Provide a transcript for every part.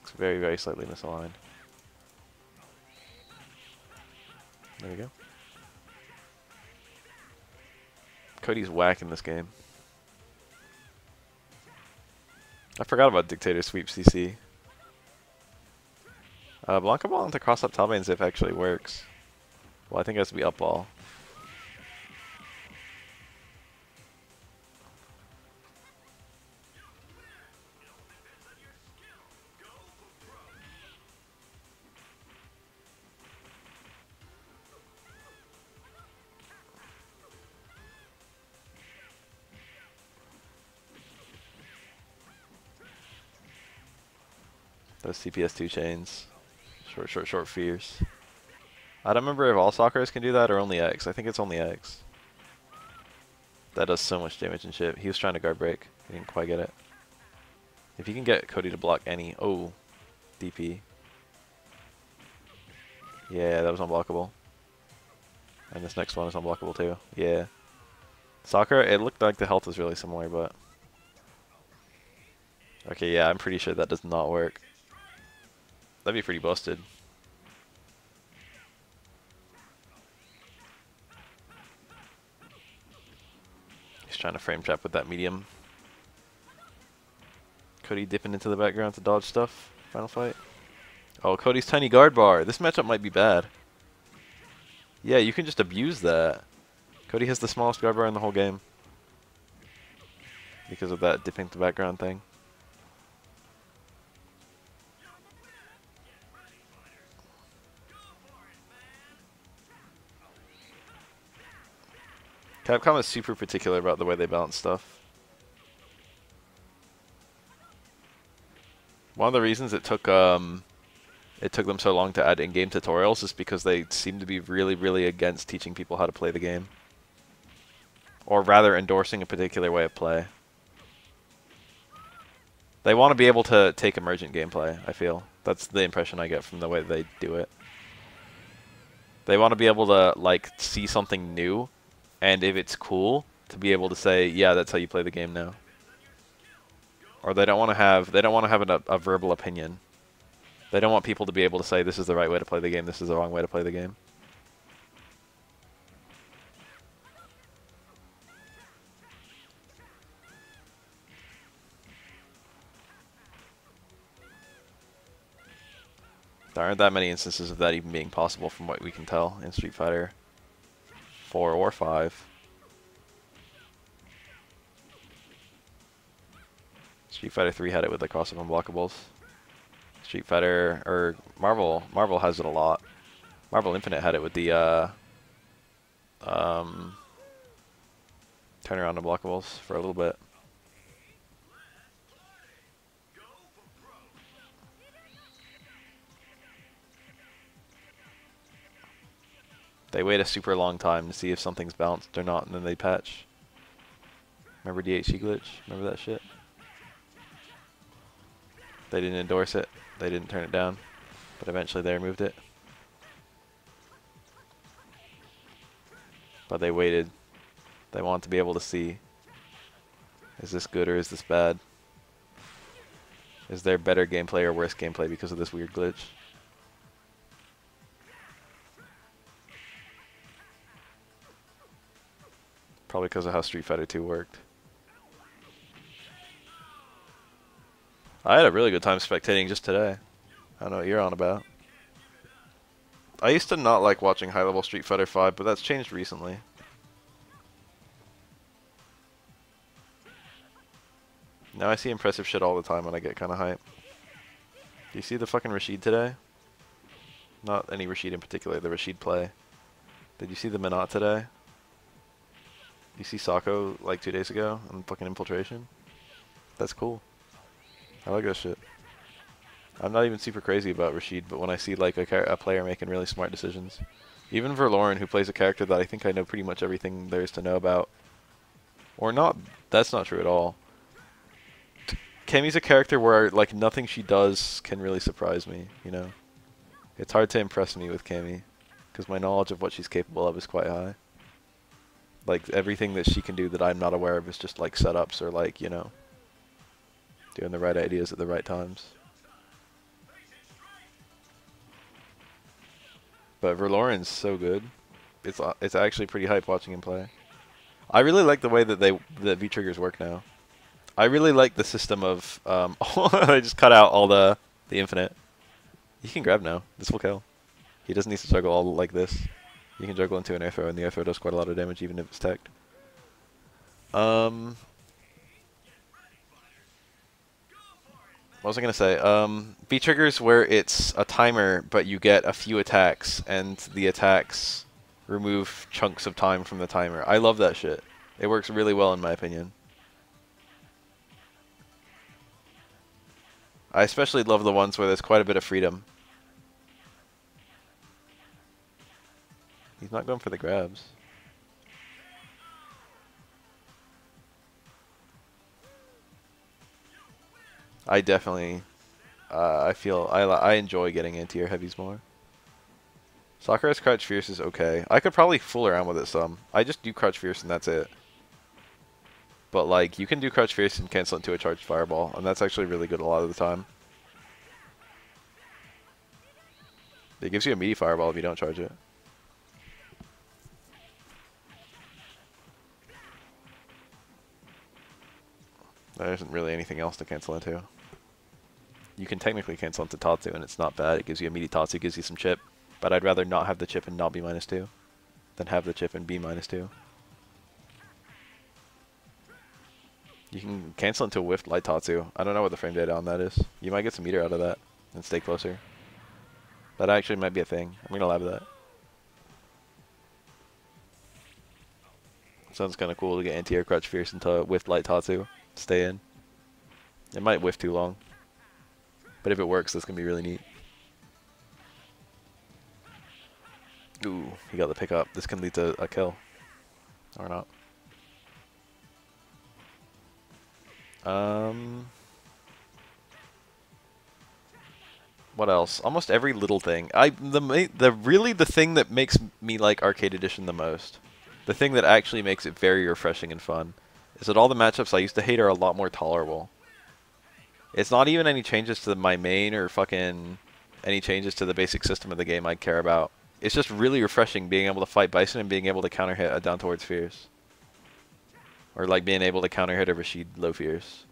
Looks very, very slightly misaligned. There we go. Cody's whack in this game. I forgot about Dictator Sweep CC. Blanca ball into cross up top lanes if actually works. Well, I think it has to be up ball. Those CPS2 chains. Short fears. I don't remember if all Sakuras can do that or only X. I think it's only X. That does so much damage and shit. He was trying to guard break. He didn't quite get it. If you can get Cody to block any... Oh. DP. Yeah, that was unblockable. And this next one is unblockable too. Yeah. Sakura, it looked like the health was really similar, but... Okay, yeah, I'm pretty sure that does not work. That'd be pretty busted. He's trying to frame trap with that medium. Cody dipping into the background to dodge stuff. Final fight. Oh, Cody's tiny guard bar. This matchup might be bad. Yeah, you can just abuse that. Cody has the smallest guard bar in the whole game. Because of that dipping to background thing. Capcom is super particular about the way they balance stuff. One of the reasons it took them so long to add in-game tutorials is because they seem to be really, really against teaching people how to play the game. Or rather, endorsing a particular way of play. They want to be able to take emergent gameplay, I feel. That's the impression I get from the way they do it. They want to be able to, like, see something new, and if it's cool, to be able to say, yeah, that's how you play the game now. Or they don't want to have a verbal opinion. They don't want people to be able to say, this is the right way to play the game, this is the wrong way to play the game. There aren't that many instances of that even being possible from what we can tell in Street Fighter 4 or 5. Street Fighter 3 had it with the cross-up unblockables. Street Fighter, or Marvel has it a lot. Marvel Infinite had it with the turnaround unblockables for a little bit. They wait a super long time to see if something's balanced or not, and then they patch. Remember DHC glitch? Remember that shit? They didn't endorse it. They didn't turn it down. But eventually they removed it. But they waited. They want to be able to see, is this good or is this bad? Is there better gameplay or worse gameplay because of this weird glitch? Probably because of how Street Fighter 2 worked. I had a really good time spectating just today. I don't know what you're on about. I used to not like watching high-level Street Fighter 5, but that's changed recently. Now I see impressive shit all the time when I get kind of hype. Do you see the fucking Rashid today? Not any Rashid in particular, the Rashid play. Did you see the Minot today? You see Sako like 2 days ago on fucking Infiltration? That's cool. I like that shit. I'm not even super crazy about Rashid, but when I see like a player making really smart decisions, even Verloren, who plays a character that I think I know pretty much everything there is to know about, or not, that's not true at all. Kami's a character where like nothing she does can really surprise me, you know? It's hard to impress me with Kami, because my knowledge of what she's capable of is quite high. Like, everything that she can do that I'm not aware of is just, like, setups or, like, you know, doing the right ideas at the right times. But Verloren's so good. It's actually pretty hype watching him play. I really like the way that that V triggers work now. I really like the system of I just cut out all the infinite. You can grab now. This will kill. He doesn't need to juggle all like this. You can juggle into an air throw, and the air throw does quite a lot of damage even if it's teched. What was I gonna say? V triggers where it's a timer, but you get a few attacks, and the attacks remove chunks of time from the timer. I love that shit. It works really well in my opinion. I especially love the ones where there's quite a bit of freedom. He's not going for the grabs. I definitely, I enjoy getting anti-air heavies more. Sakura's Crouch Fierce is okay. I could probably fool around with it some. I just do Crouch Fierce and that's it. But like, you can do Crouch Fierce and cancel it into a charged Fireball, and that's actually really good a lot of the time. It gives you a meaty Fireball if you don't charge it. There isn't really anything else to cancel into. You can technically cancel into Tatsu, and it's not bad. It gives you a meaty Tatsu, gives you some chip. But I'd rather not have the chip and not be -2 than have the chip and be -2. You can cancel into a whiffed light Tatsu. I don't know what the frame data on that is. You might get some meter out of that and stay closer. That actually might be a thing. I'm going to lab that. Sounds kind of cool to get anti-air Crouch Fierce into a whiffed light Tatsu. Stay in. It might whiff too long. But if it works, that's going to be really neat. Ooh, he got the pickup. This can lead to a kill. Or not. What else? Almost every little thing. The thing that makes me like Arcade Edition the most, the thing that actually makes it very refreshing and fun, is that all the matchups I used to hate are a lot more tolerable. It's not even any changes to my main or fucking any changes to the basic system of the game I care about. It's just really refreshing being able to fight Bison and being able to counter hit a down towards Fierce. Or like being able to counter hit a Rashid low Fierce.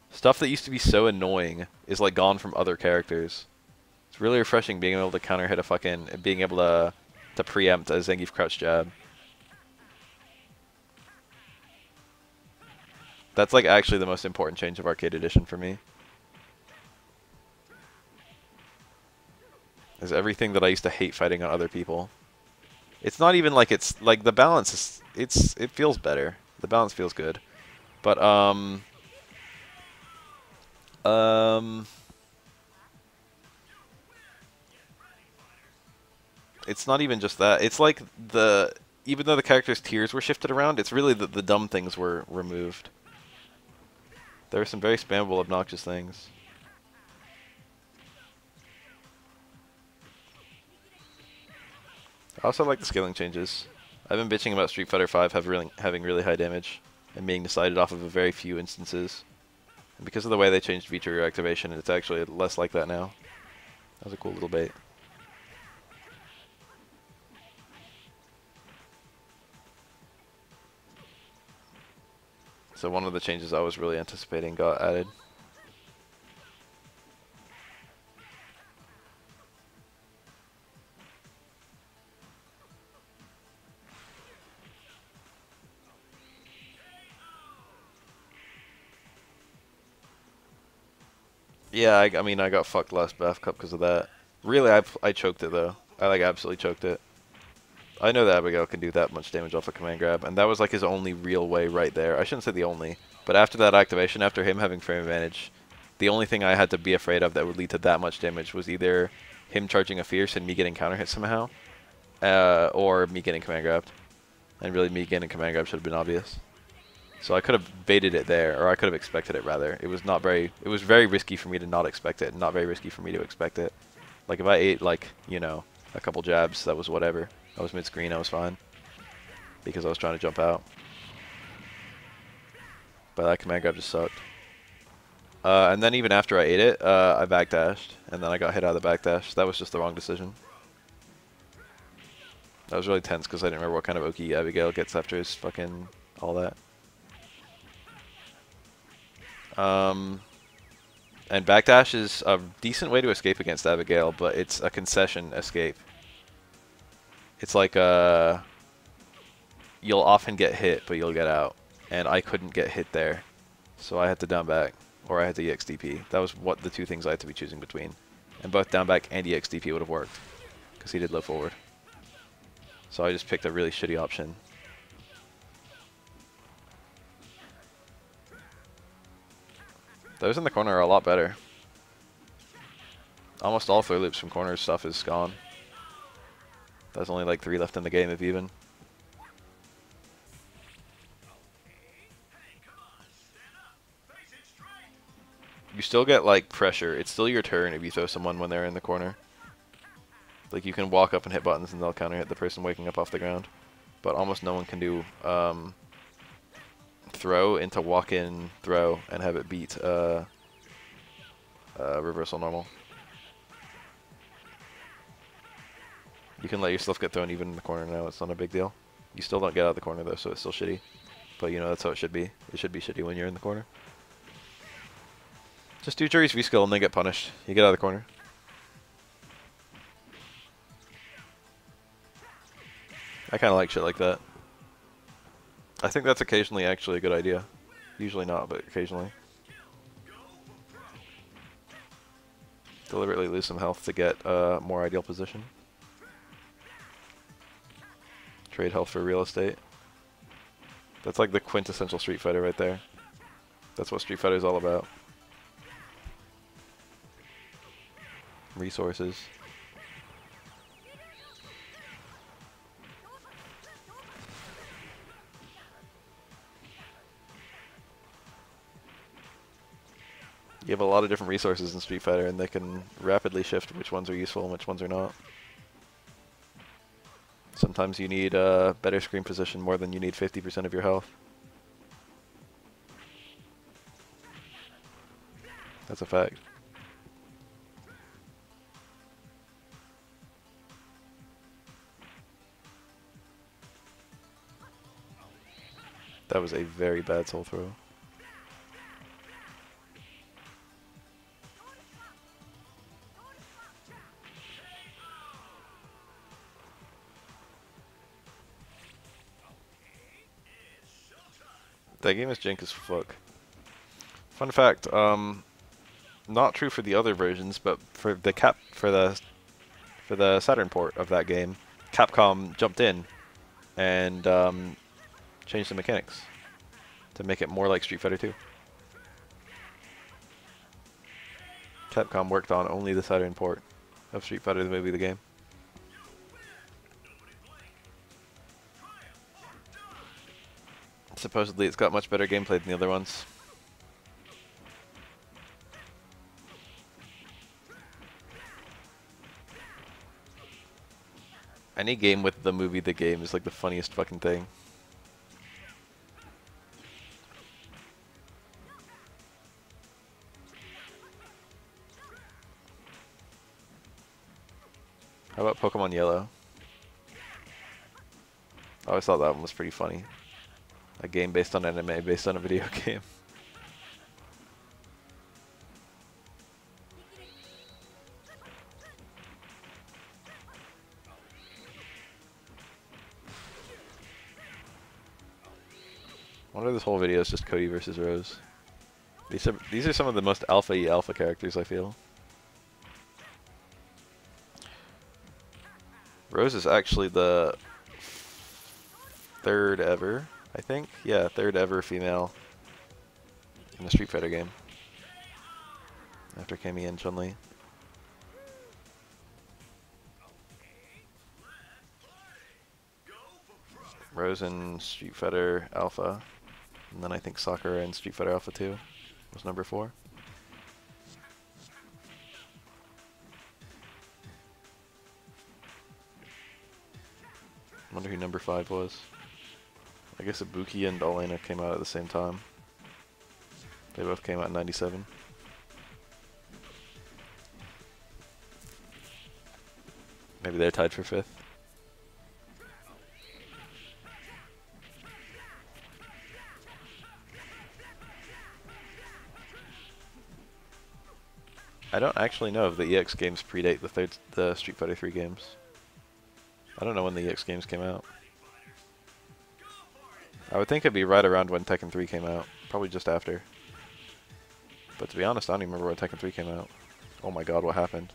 Stuff that used to be so annoying is like gone from other characters. It's really refreshing being able to counter hit a fucking, being able to preempt a Zangief crouch jab. That's like actually the most important change of Arcade Edition for me. Is everything that I used to hate fighting on other people. It's not even like it's like the balance is it feels better. The balance feels good. But it's not even just that. It's like even though the characters' tiers were shifted around, it's really the dumb things were removed. There are some very spammable, obnoxious things. I also like the scaling changes. I've been bitching about Street Fighter V having really high damage and being decided off of a very few instances. And because of the way they changed V-trigger activation, it's actually less like that now. That was a cool little bait. So one of the changes I was really anticipating got added. Yeah, I mean, I got fucked last Bath Cup because of that. Really, I choked it, though. I, like, absolutely choked it. I know that Abigail can do that much damage off a command grab, and that was, like, his only real way right there. I shouldn't say the only, but after that activation, after him having frame advantage, the only thing I had to be afraid of that would lead to that much damage was either him charging a Fierce and me getting counter hit somehow, or me getting command grabbed. And really, me getting command grab should have been obvious. So I could have baited it there, or I could have expected it rather. It was very risky for me to not expect it, and not very risky for me to expect it. Like if I ate like, you know, a couple jabs, that was whatever. I was mid-screen, I was fine. Because I was trying to jump out. But that command grab just sucked. And then even after I ate it, I backdashed, and then I got hit out of the backdash. That was just the wrong decision. That was really tense because I didn't remember what kind of Oki Abigail gets after his fucking all that. And backdash is a decent way to escape against Abigail, but it's a concession escape. It's like you'll often get hit, but you'll get out. And I couldn't get hit there, so I had to down back, or I had to EXDP. That was what the two things I had to be choosing between. And both down back and EXDP would have worked, because he did low forward. So I just picked a really shitty option. Those in the corner are a lot better. Almost all throw loops from corner stuff is gone. There's only like 3 left in the game, if even. You still get like pressure. It's still your turn if you throw someone when they're in the corner. Like you can walk up and hit buttons and they'll counter hit the person waking up off the ground. But almost no one can do throw into walk-in throw and have it beat reversal normal. You can let yourself get thrown even in the corner now. It's not a big deal. You still don't get out of the corner though, so it's still shitty. But you know that's how it should be. It should be shitty when you're in the corner. Just do Jury's V-skill and then get punished. You get out of the corner. I kind of like shit like that. I think that's occasionally actually a good idea. Usually not, but occasionally. Deliberately lose some health to get a more ideal position. Trade health for real estate. That's like the quintessential Street Fighter right there. That's what Street Fighter is all about. Resources. You have a lot of different resources in Street Fighter, and they can rapidly shift which ones are useful and which ones are not. Sometimes you need a better screen position more than you need 50% of your health. That's a fact. That was a very bad soul throw. That game is jank as fuck. Fun fact, not true for the other versions, but for the Saturn port of that game, Capcom jumped in and changed the mechanics to make it more like Street Fighter 2. Capcom worked on only the Saturn port of Street Fighter the movie, the game. Supposedly it's got much better gameplay than the other ones. Any game with the movie the game is like the funniest fucking thing. How about Pokemon Yellow? I always thought that one was pretty funny. A game based on anime, based on a video game. I wonder if this whole video is just Cody versus Rose. These are some of the most alpha-y alpha characters, I feel. Rose is actually the 3rd ever, I think. Yeah, 3rd ever female in a Street Fighter game. After Cammy and Chun-Li. Rose in Street Fighter Alpha. And then I think Sakura in Street Fighter Alpha 2 was number 4. Wonder who number 5 was. I guess Ibuki and Elena came out at the same time. They both came out in 97. Maybe they're tied for 5th. I don't actually know if the EX games predate the Street Fighter 3 games. I don't know when the EX games came out. I would think it'd be right around when Tekken 3 came out. Probably just after. But to be honest, I don't even remember when Tekken 3 came out. Oh my god, what happened?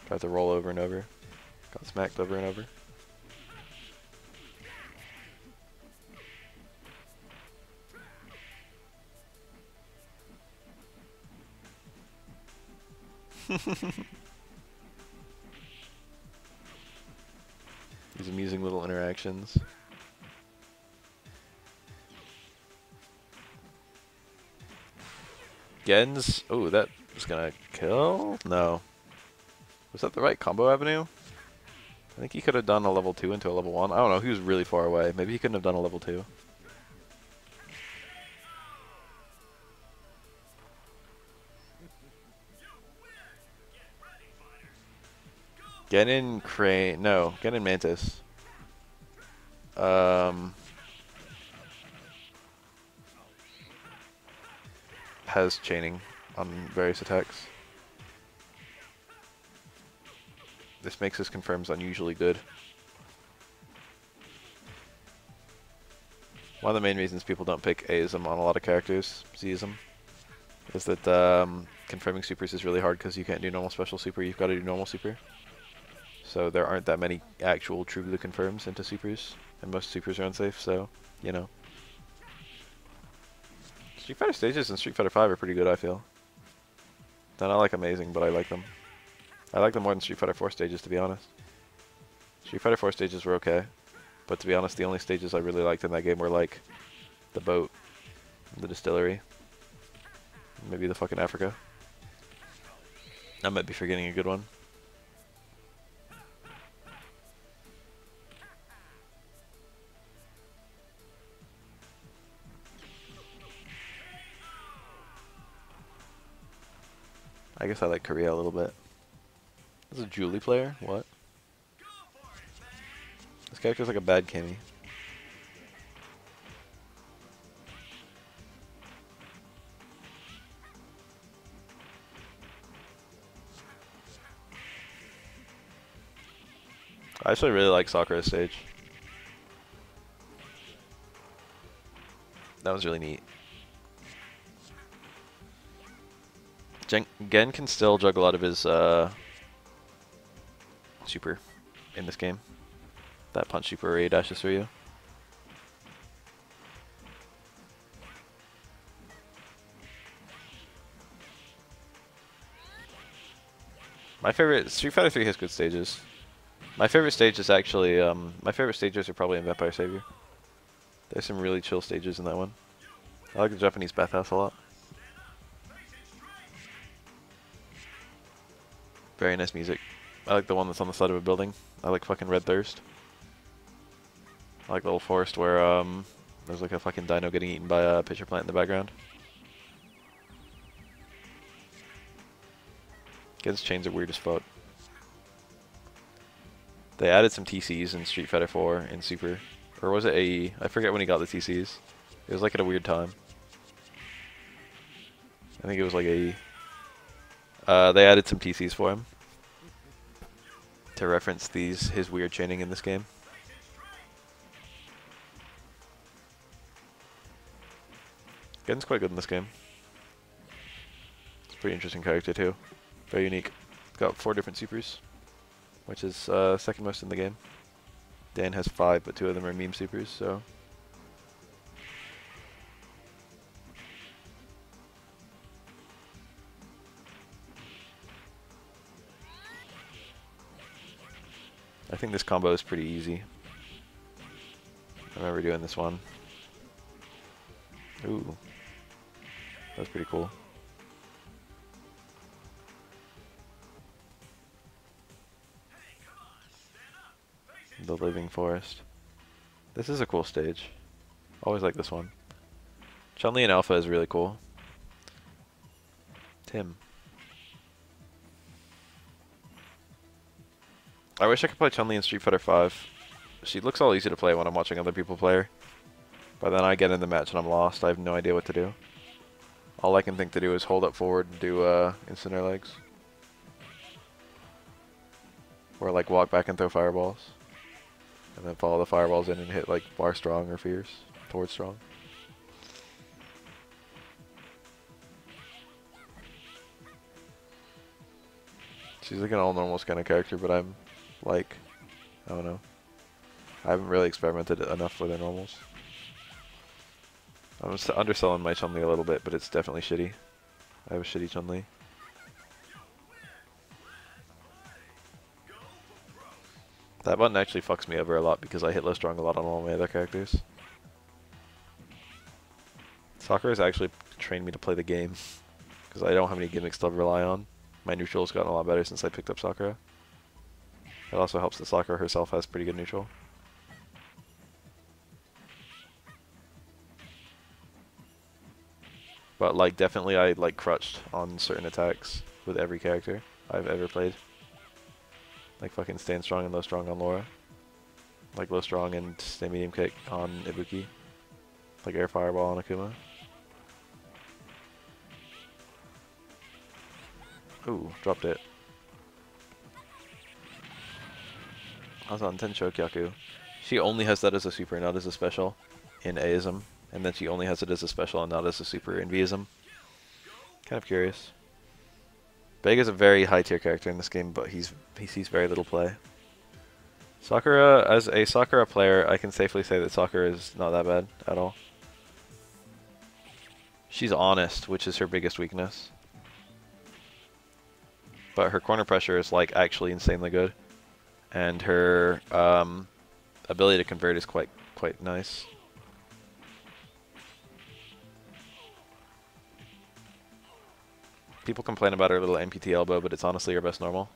Tried to roll over and over. Got smacked over and over. These amusing little interactions. Gens. Oh, that was gonna kill? No. Was that the right combo avenue? I think he could have done a level 2 into a level 1. I don't know. He was really far away. Maybe he couldn't have done a level 2. Genin Crane. No, Genin Mantis. Has chaining on various attacks. This makes his confirms unusually good. One of the main reasons people don't pick Aism on a lot of characters, Zism, is that confirming supers is really hard because you can't do normal special super, you've got to do normal super. So there aren't that many actual true blue confirms into supers, and most supers are unsafe, so, you know. Street Fighter stages and Street Fighter 5 are pretty good, I feel. They're not like amazing, but I like them. I like them more than Street Fighter 4 stages, to be honest. Street Fighter 4 stages were okay, but to be honest, the only stages I really liked in that game were like the boat, the distillery, maybe the fucking Africa. I might be forgetting a good one. I guess I like Korea a little bit. This is a Julie player? What? This character's like a bad Kimmy. I actually really like Sakura's stage. That was really neat. Gen can still juggle out of his super in this game. That punch super where he dashes through you. My favorite Street Fighter 3 has good stages. My favorite stage is actually my favorite stages are probably in Vampire Savior. There's some really chill stages in that one. I like the Japanese bathhouse a lot. Very nice music. I like the one that's on the side of a building. I like fucking Red Thirst. I like the little forest where there's like a fucking dino getting eaten by a pitcher plant in the background. Gen's chains are weird as fuck. They added some TCs in Street Fighter 4 in Super. Or was it AE? I forget when he got the TCs. It was like at a weird time. I think it was like AE. They added some TCs for him to reference his weird chaining in this game. Gen's quite good in this game. It's a pretty interesting character too. Very unique. It's got 4 different supers, which is second most in the game. Dan has 5, but 2 of them are meme supers, so. I think this combo is pretty easy. I remember doing this one. Ooh. That's pretty cool. The Living Forest. This is a cool stage. Always like this one. Chun-Li and Alpha is really cool. Tim. I wish I could play Chun-Li in Street Fighter 5. She looks all easy to play when I'm watching other people play her. But then I get in the match and I'm lost. I have no idea what to do. All I can think to do is hold up forward and do instant air legs. Or like walk back and throw fireballs. And then follow the fireballs in and hit like bar strong or fierce towards strong. She's like an all normals kind of character, but I'm like, I don't know. I haven't really experimented enough with the normals. I'm underselling my Chun-Li a little bit, but it's definitely shitty. I have a shitty Chun-Li. That button actually fucks me over a lot because I hit low strong a lot on all my other characters. Sakura's actually trained me to play the game because I don't have any gimmicks to rely on. My neutral's gotten a lot better since I picked up Sakura. It also helps that Sakura herself has pretty good neutral. But like definitely I like crutched on certain attacks with every character I've ever played. Like fucking stand strong and low strong on Laura. Like low strong and stay medium kick on Ibuki. Like air fireball on Akuma. Ooh, dropped it. I was on Tensho Kyaku. She only has that as a super, not as a special in Aism. And then she only has it as a special and not as a super in Vism. Kind of curious. Vega's a very high tier character in this game, but he sees very little play. Sakura, as a Sakura player, I can safely say that Sakura is not that bad at all. She's honest, which is her biggest weakness. But her corner pressure is like actually insanely good. And her ability to convert is quite nice. People complain about her little MPT elbow, but it's honestly her best normal.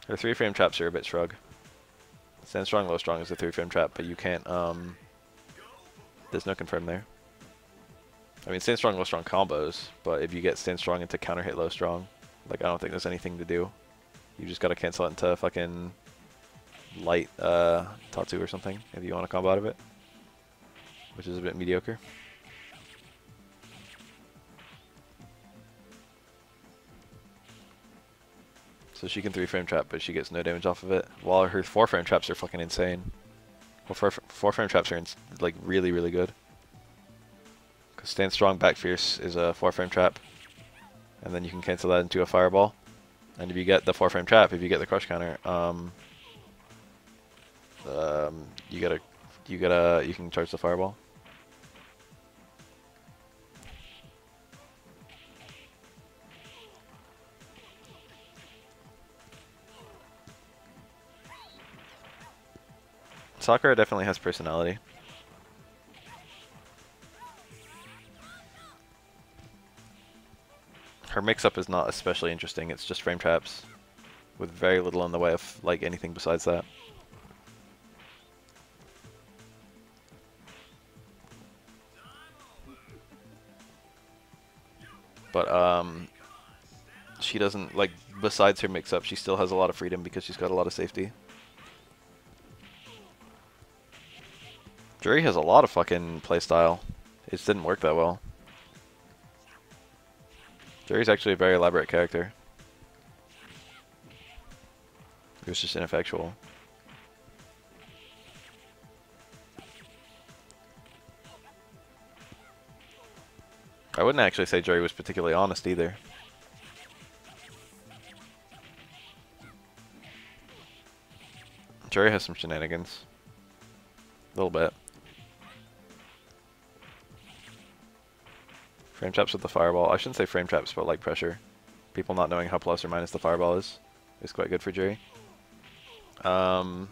Her 3-frame traps are a bit shrug. Stand strong, low strong is a 3-frame trap, but you can't, there's no confirm there. I mean, stand strong, low strong combos, but if you get stand strong into counter hit low strong, like I don't think there's anything to do. You just gotta cancel it into fucking light Tatsu or something if you want to combo out of it, which is a bit mediocre. So she can 3-frame trap, but she gets no damage off of it, while her 4-frame traps are fucking insane. Well, 4-frame traps are like really good. Because stand strong back fierce is a 4-frame trap, and then you can cancel that into a fireball. And if you get the 4-frame trap, if you get the crush counter, you can charge the fireball. Sakura definitely has personality. Her mix-up is not especially interesting, it's just frame traps with very little in the way of like anything besides that. But she doesn't, like, besides her mix-up, she still has a lot of freedom because she's got a lot of safety. Juri has a lot of fucking playstyle. It just didn't work that well. Juri's actually a very elaborate character. It was just ineffectual. I wouldn't actually say Juri was particularly honest either. Juri has some shenanigans. A little bit. Frame traps with the fireball. I shouldn't say frame traps, but like pressure. People not knowing how plus or minus the fireball is quite good for Juri. And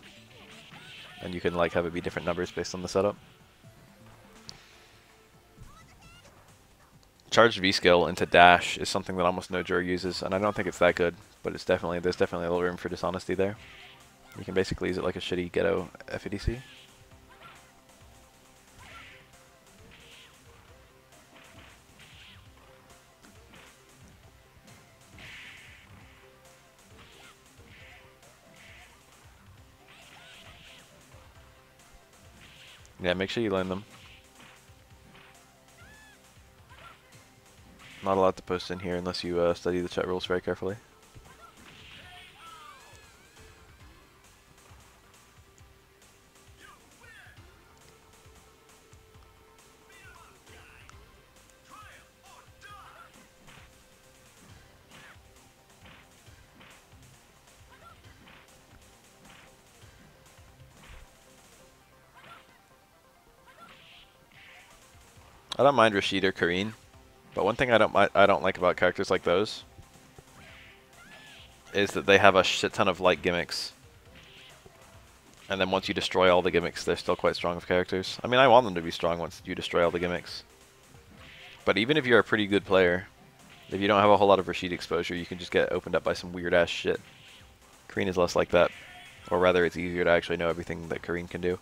you can like have it be different numbers based on the setup. Charged V skill into dash is something that almost no Juri uses, and I don't think it's that good, but it's definitely, there's definitely a little room for dishonesty there. You can basically use it like a shitty ghetto FEDC. Yeah, make sure you learn them. Not allowed to post in here unless you study the chat rules very carefully. I don't mind Rashid or Kareen, but one thing I don't like about characters like those is that they have a shit ton of like gimmicks, and then once you destroy all the gimmicks, they're still quite strong of characters. I mean, I want them to be strong once you destroy all the gimmicks, but even if you're a pretty good player, if you don't have a whole lot of Rashid exposure, you can just get opened up by some weird ass shit. Kareen is less like that, or rather, it's easier to actually know everything that Kareen can do.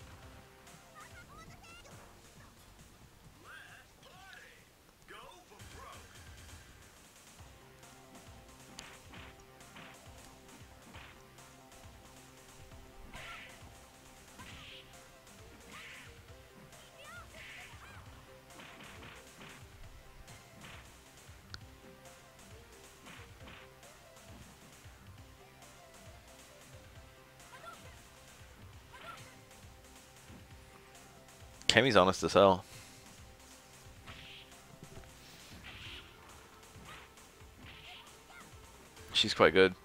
Kami's honest as hell. She's quite good.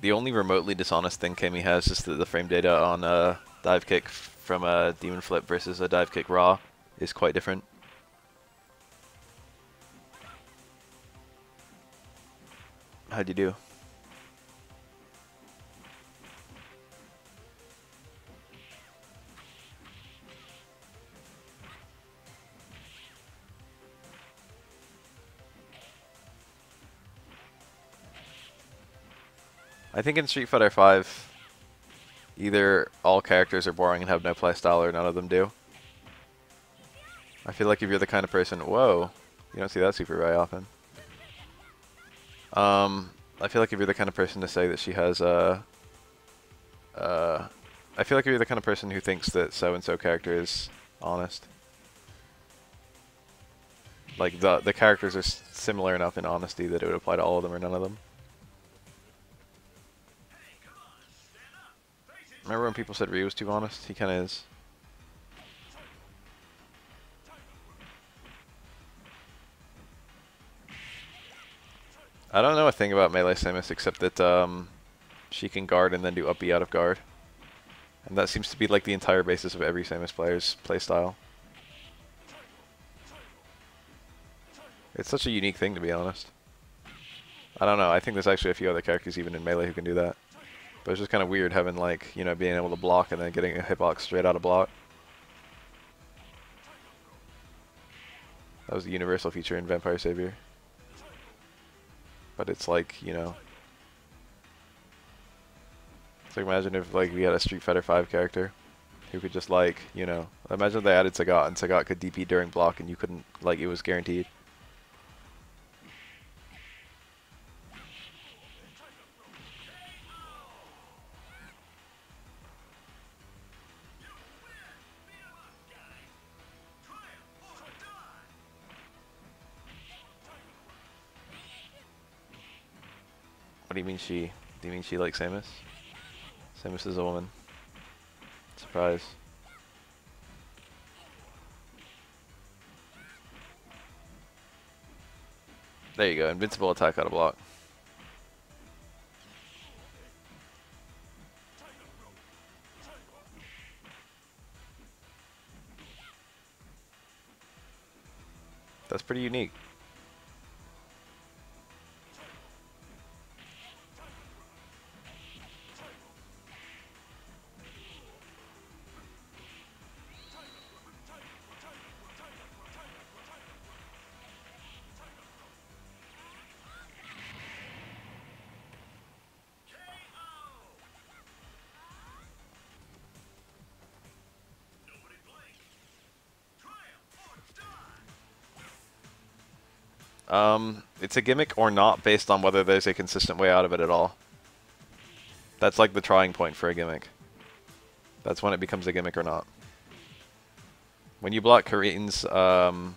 The only remotely dishonest thing Kami has is that the frame data on dive kick from a demon flip versus a dive kick raw is quite different. How'd you do? I think in Street Fighter V, either all characters are boring and have no playstyle, or none of them do. I feel like if you're the kind of person, whoa, you don't see that super very often. I feel like if you're the kind of person to say that she has I feel like if you're the kind of person who thinks that so-and-so character is honest. Like, the characters are similar enough in honesty that it would apply to all of them or none of them. Remember when people said Ryu was too honest? He kinda is. I don't know a thing about melee Samus except that she can guard and then do up B out of guard. And that seems to be like the entire basis of every Samus player's playstyle. It's such a unique thing, to be honest. I don't know, I think there's actually a few other characters even in melee who can do that. But it's just kind of weird having, like, you know, being able to block and then getting a hitbox straight out of block. That was the universal feature in Vampire Savior. But it's like, you know... It's like, imagine if, like, we had a Street Fighter V character who could just, like, you know... Imagine if they added Sagat and Sagat could DP during block and you couldn't, like, it was guaranteed. What do you mean she? Do you mean she likes Samus? Samus is a woman. Surprise. There you go, invincible attack out of block. That's pretty unique. It's a gimmick or not based on whether there's a consistent way out of it at all. That's like the trying point for a gimmick. That's when it becomes a gimmick or not. When you block Karin's Mujin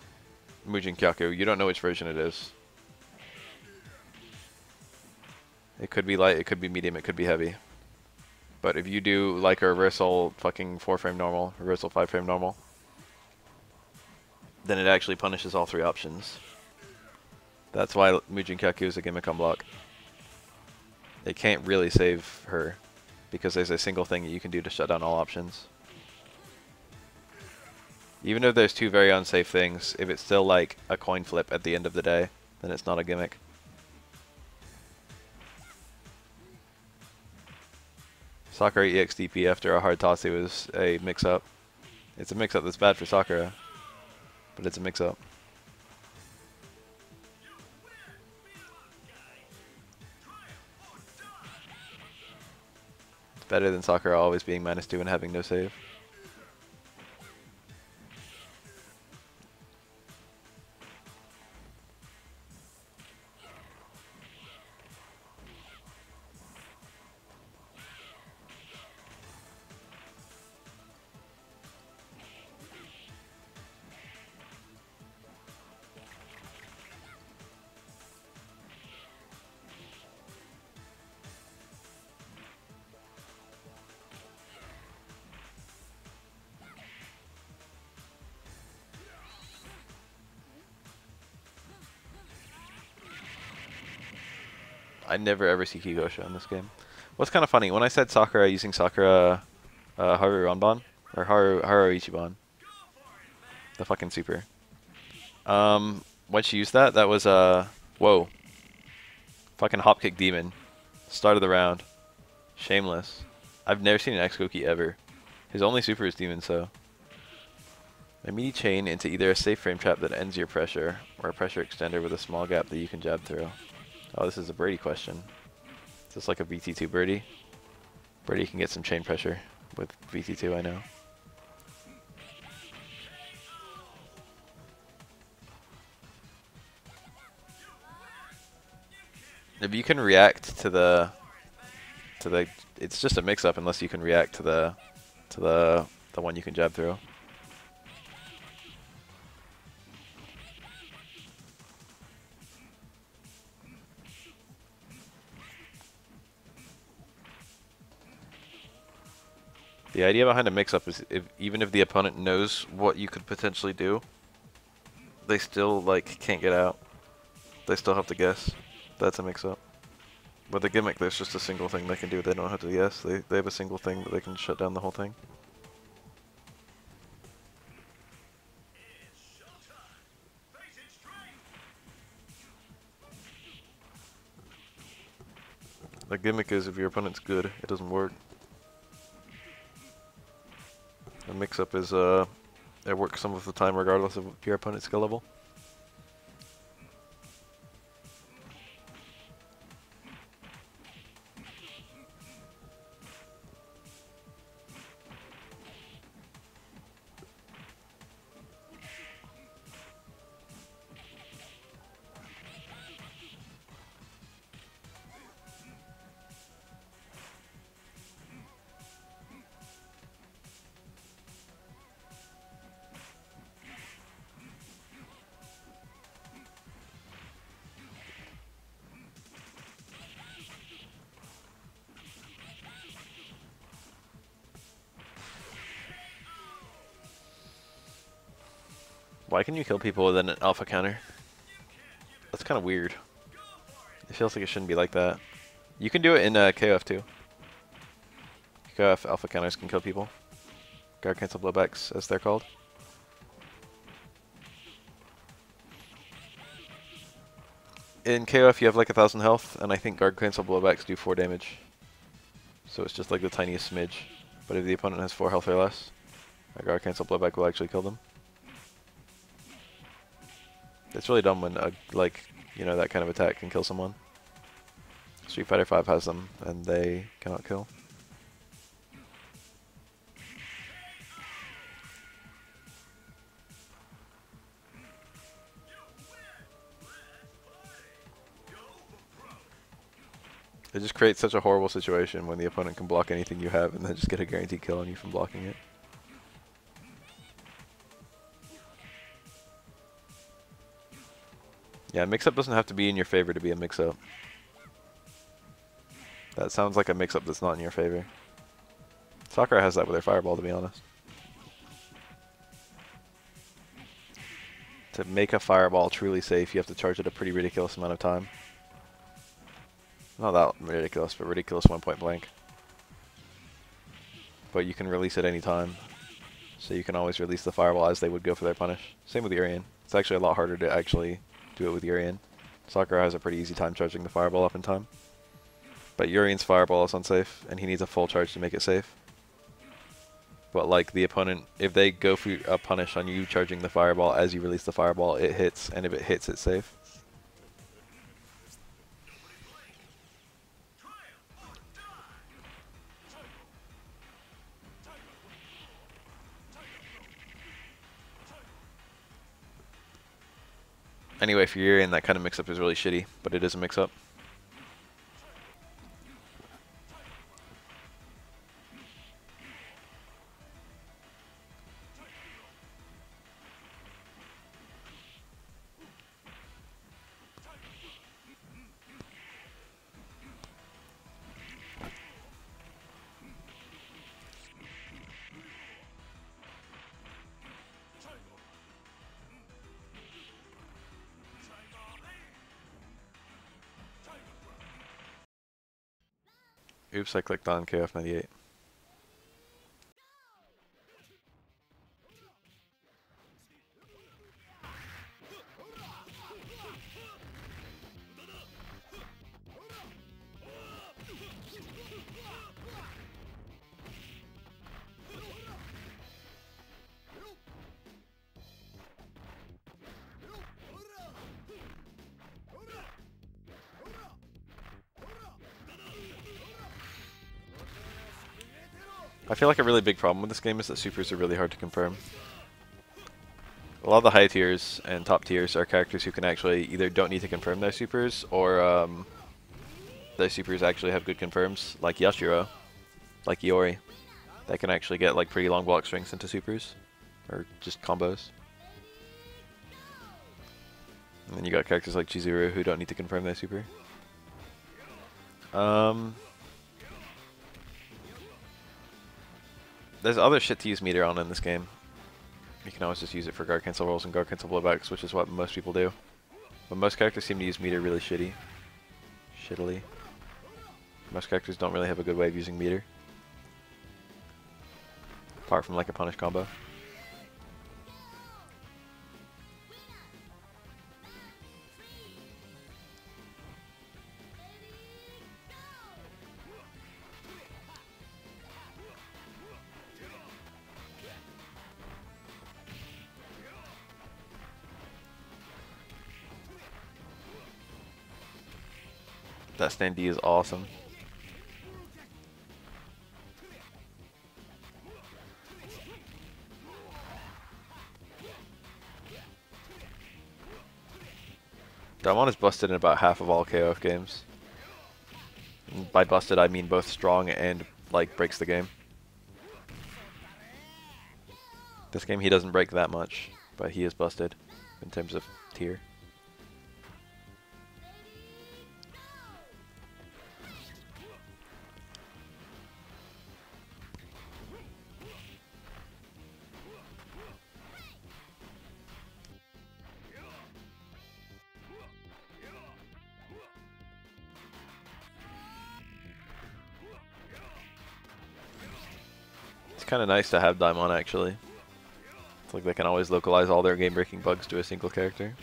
Kyaku, you don't know which version it is. It could be light, it could be medium, it could be heavy. But if you do like a reversal fucking 4-frame normal, reversal 5-frame normal, then it actually punishes all 3 options. That's why Mujin Kyaku is a gimmick on block. It can't really save her, because there's a single thing that you can do to shut down all options. Even if there's 2 very unsafe things, if it's still like a coin flip at the end of the day, then it's not a gimmick. Sakura EXDP after a hard toss, it was a mix-up. It's a mix-up that's bad for Sakura, but it's a mix-up. It's better than Sakura always being -2 and having no save. I never ever see Kigosha in this game. What's kind of funny, when I said Sakura using Sakura Haru Ranban, or Haru Ichiban, the fucking super. When she used that, that was whoa. Fucking hop kick demon. Start of the round. Shameless. I've never seen an X-Koki ever. His only super is demon, so. Immediate chain into either a safe frame trap that ends your pressure, or a pressure extender with a small gap that you can jab through. Oh, this is a birdie question. Is this like a VT2 birdie? Birdie can get some chain pressure with VT2, I know. If you can react to the it's just a mix-up unless you can react to the one you can jab through. The idea behind a mix-up is even if the opponent knows what you could potentially do, they still like can't get out. They still have to guess. That's a mix-up. With a gimmick, there's just a single thing they can do. They don't have to guess. They have a single thing that they can shut down the whole thing. The gimmick is if your opponent's good, it doesn't work. A mix-up is it works some of the time regardless of your opponent's skill level. Why can you kill people with an alpha counter? That's kind of weird. It feels like it shouldn't be like that. You can do it in KoF too. KoF alpha counters can kill people. Guard cancel blowbacks, as they're called. In KoF you have like 1,000 health, and I think guard cancel blowbacks do 4 damage. So it's just like the tiniest smidge. But if the opponent has 4 health or less, a guard cancel blowback will actually kill them. It's really dumb when like, you know, that kind of attack can kill someone. Street Fighter V has them, and they cannot kill. It just creates such a horrible situation when the opponent can block anything you have and then just get a guaranteed kill on you from blocking it. Yeah, mix-up doesn't have to be in your favor to be a mix-up. That sounds like a mix-up that's not in your favor. Sakura has that with her fireball, to be honest. To make a fireball truly safe, you have to charge it a pretty ridiculous amount of time. Not that ridiculous, but ridiculous one-point blank. But you can release it any time. So you can always release the fireball as they would go for their punish. Same with Urian. It's actually a lot harder to actually do it with Urian. Sakura has a pretty easy time charging the fireball up in time. But Urian's fireball is unsafe, and he needs a full charge to make it safe. But like the opponent, if they go for a punish on you charging the fireball as you release the fireball, it hits, and if it hits, it's safe. Anyway, for Urian, that kind of mix-up is really shitty, but it is a mix-up. Oops, I clicked on KoF98. I feel like a really big problem with this game is that supers are really hard to confirm. A lot of the high tiers and top tiers are characters who can actually either don't need to confirm their supers, or their supers actually have good confirms, like Yashiro, like Iori, that can actually get like pretty long block strings into supers, or just combos. And then you got characters like Chizuru who don't need to confirm their super. There's other shit to use meter on in this game. You can always just use it for guard cancel rolls and guard cancel blowbacks, which is what most people do. But most characters seem to use meter really shittily. Most characters don't really have a good way of using meter. Apart from like a punish combo. That stand D is awesome. That one is busted in about half of all KoF games. And by busted, I mean both strong and like breaks the game. This game he doesn't break that much, but he is busted in terms of tier. It's kind of nice to have Daimon actually. It's like they can always localize all their game-breaking bugs to a single character.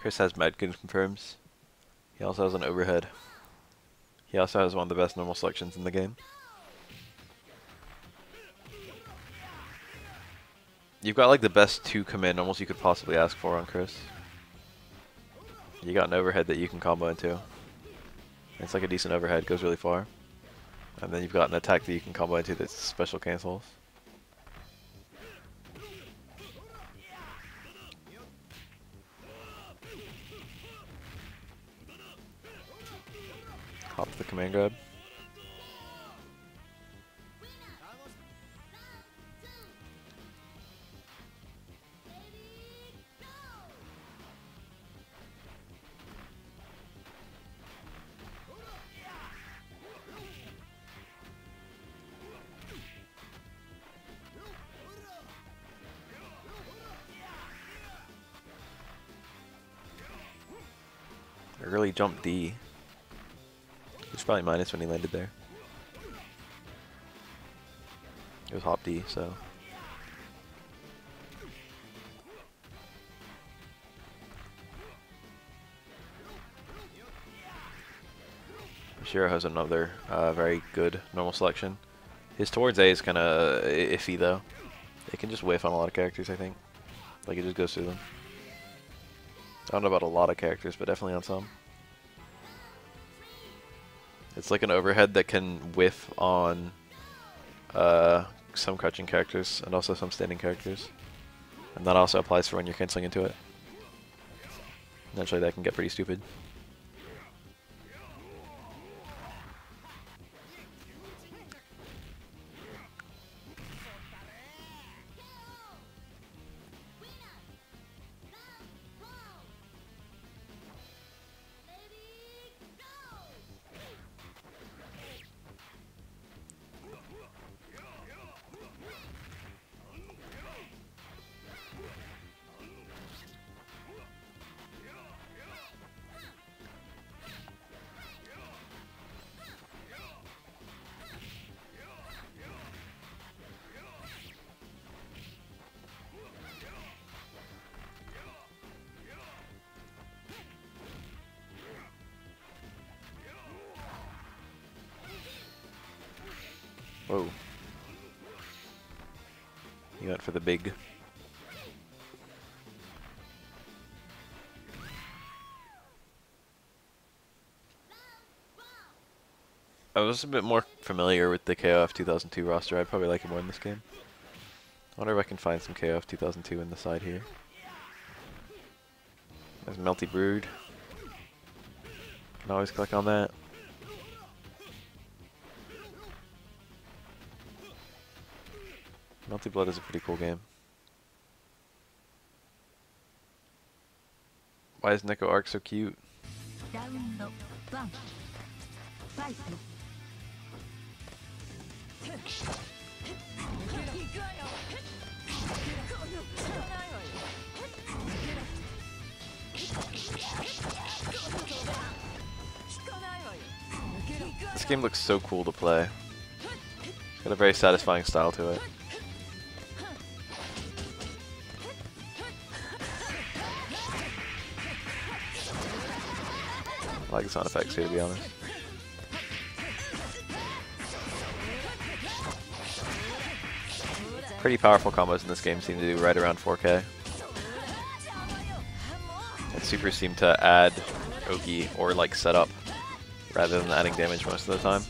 Chris has mad good confirms. He also has an overhead. He also has one of the best normal selections in the game. You've got like the best 2 command normals you could possibly ask for on Chris. You got an overhead that you can combo into. It's like a decent overhead, goes really far. And then you've got an attack that you can combo into that's special cancels. Hop to the command grab. Early jump D. It's probably minus when he landed there. It was hop D, so. Shiro has another very good normal selection. His towards A is kind of iffy though. It can just whiff on a lot of characters, I think. Like it just goes through them. I don't know about a lot of characters, but definitely on some. It's like an overhead that can whiff on some crouching characters and also some standing characters. And that also applies for when you're canceling into it. Eventually that can get pretty stupid. Whoa. He went for the big. I was a bit more familiar with the KoF 2002 roster. I'd probably like it more in this game. I wonder if I can find some KoF 2002 in the side here. There's Melty Brood. Can always click on that. Melty Blood is a pretty cool game. Why is Neko Arc so cute? This game looks so cool to play. It's got a very satisfying style to it. I like the sound effects here, to be honest. Pretty powerful combos in this game seem to do right around 4K. And supers seem to add Ogi or like setup rather than adding damage most of the time.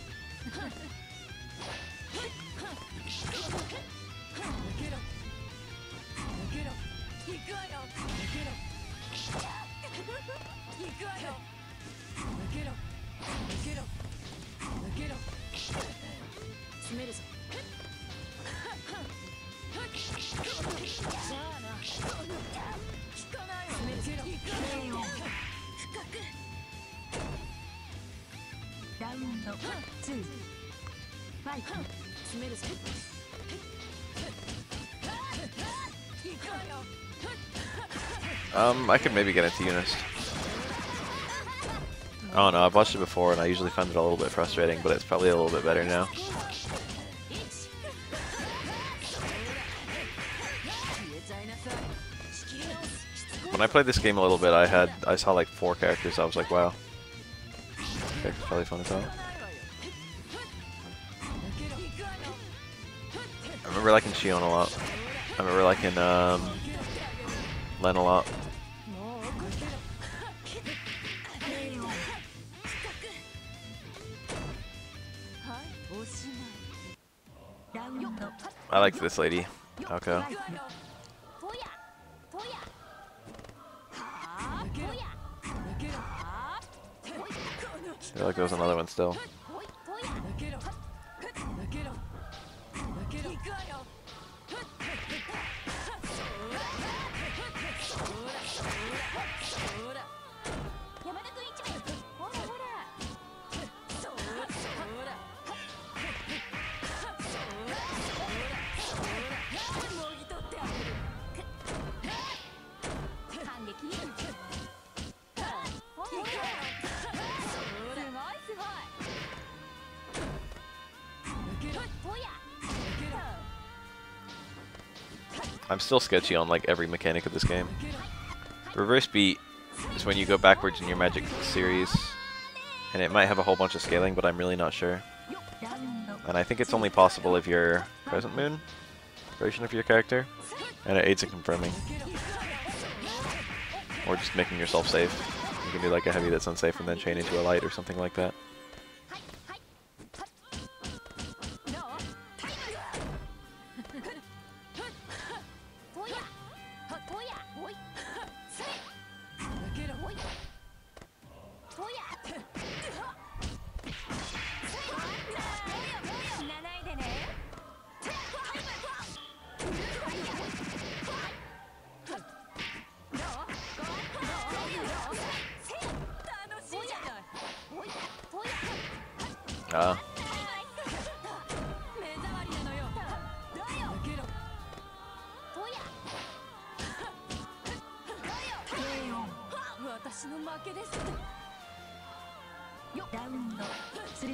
I could maybe get into Eunice. I don't know, I've watched it before and I usually find it a little bit frustrating, but it's probably a little bit better now. When I played this game a little bit, I saw like 4 characters, I was like, wow. Okay, probably fun as hell. I remember liking Shion a lot. I remember liking Len a lot. I liked this lady. Okay. I feel like there was another one still. I'm still sketchy on like every mechanic of this game. Reverse beat is when you go backwards in your magic series, and it might have a whole bunch of scaling, but I'm really not sure. And I think it's only possible if you're Crescent Moon version of your character, and it aids in confirming. Or just making yourself safe. You can do like a heavy that's unsafe and then chain into a light or something like that.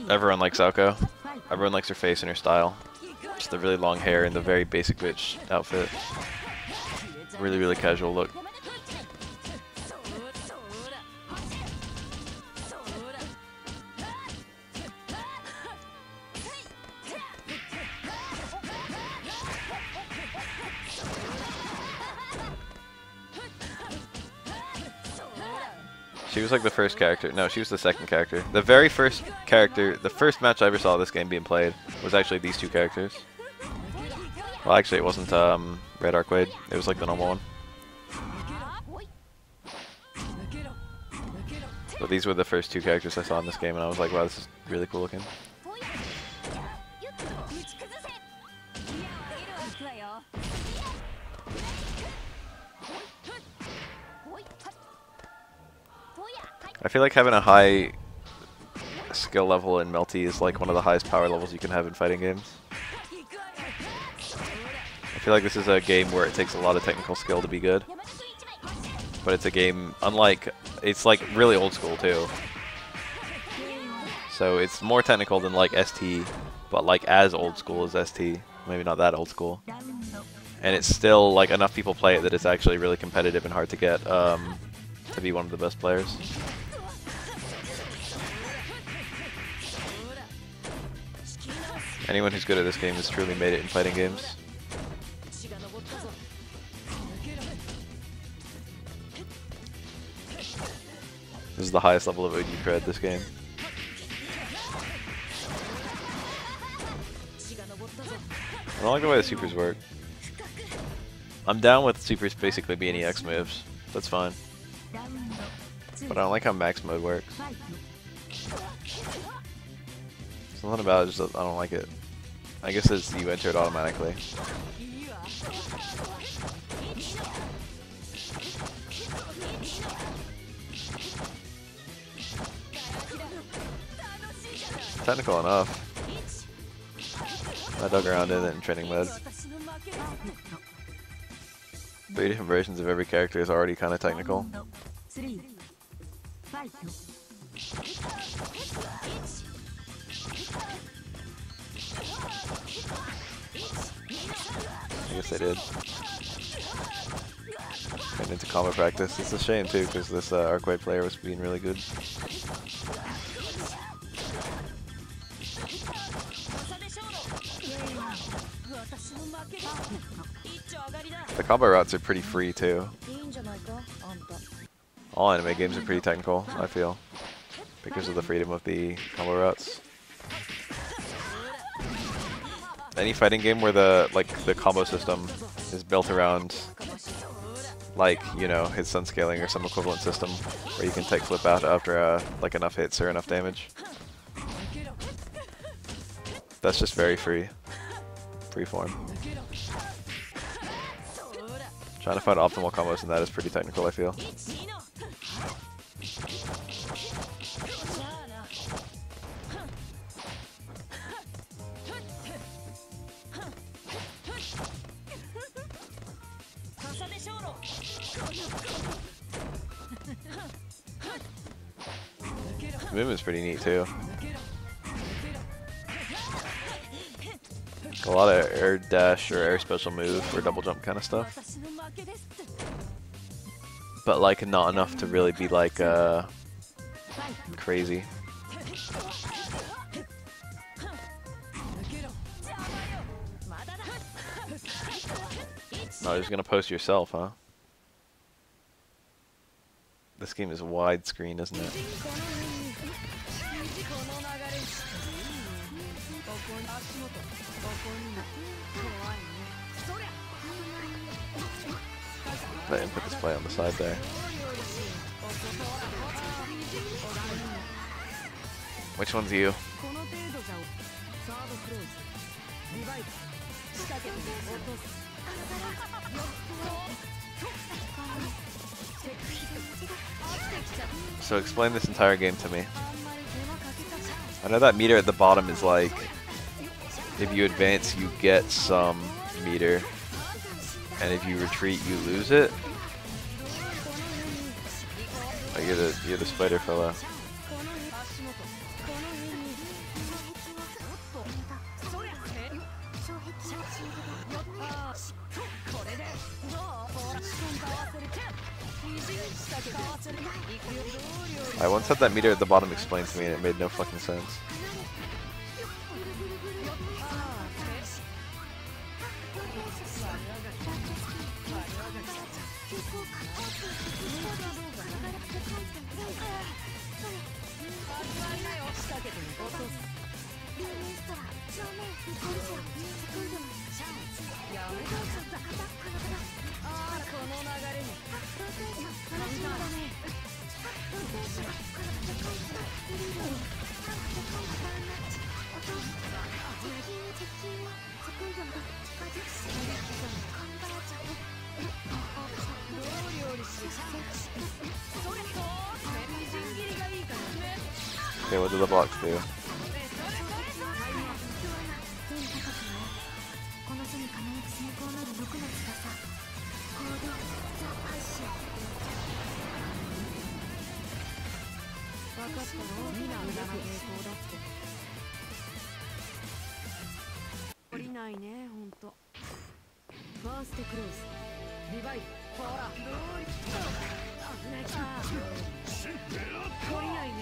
Everyone likes Sakura. Everyone likes her face and her style. Just the really long hair and the very basic bitch outfit. Really, really casual look. She was like the first character. No, she was the second character. The very first character, the first match I ever saw this game being played was actually these two characters. Well, actually, it wasn't Red Arcade. It was like the normal one. But these were the first two characters I saw in this game, and I was like, wow, this is really cool looking. I feel like having a high skill level in Melty is like one of the highest power levels you can have in fighting games. I feel like this is a game where it takes a lot of technical skill to be good. But it's a game, unlike, it's like really old school too. So it's more technical than like ST, but like as old school as ST. Maybe not that old school. And it's still like enough people play it that it's actually really competitive and hard to get to be one of the best players. Anyone who's good at this game has truly made it in fighting games. This is the highest level of OG cred this game. I don't like the way the supers work. I'm down with supers basically being EX moves. That's fine. But I don't like how max mode works. Something about it just, I don't like it. I guess it's you enter it automatically. Technical enough. I dug around in it in training mode. 3 different versions of every character is already kind of technical. I guess I did. Went into combat practice. It's a shame too, because this Arcade player was being really good. The combo routes are pretty free too. All anime games are pretty technical, I feel, because of the freedom of the combo routes. Any fighting game where the combo system is built around, like, you know, hit stun scaling or some equivalent system where you can tech flip out after like enough hits or enough damage. That's just very free form. Trying to find optimal combos in that is pretty technical, I feel. The movement's pretty neat too. A lot of air dash or air special move or double jump kind of stuff. But like not enough to really be like crazy. Oh, you're just gonna post yourself, huh? This game is widescreen, isn't it? Let input display on the side there. Which one's you? So explain this entire game to me. I know that meter at the bottom is like, if you advance you get some meter, and if you retreat you lose it. Oh, you're the spider fella. I once had that meter at the bottom explained to me and it made no fucking sense. Okay, what do the blocks do?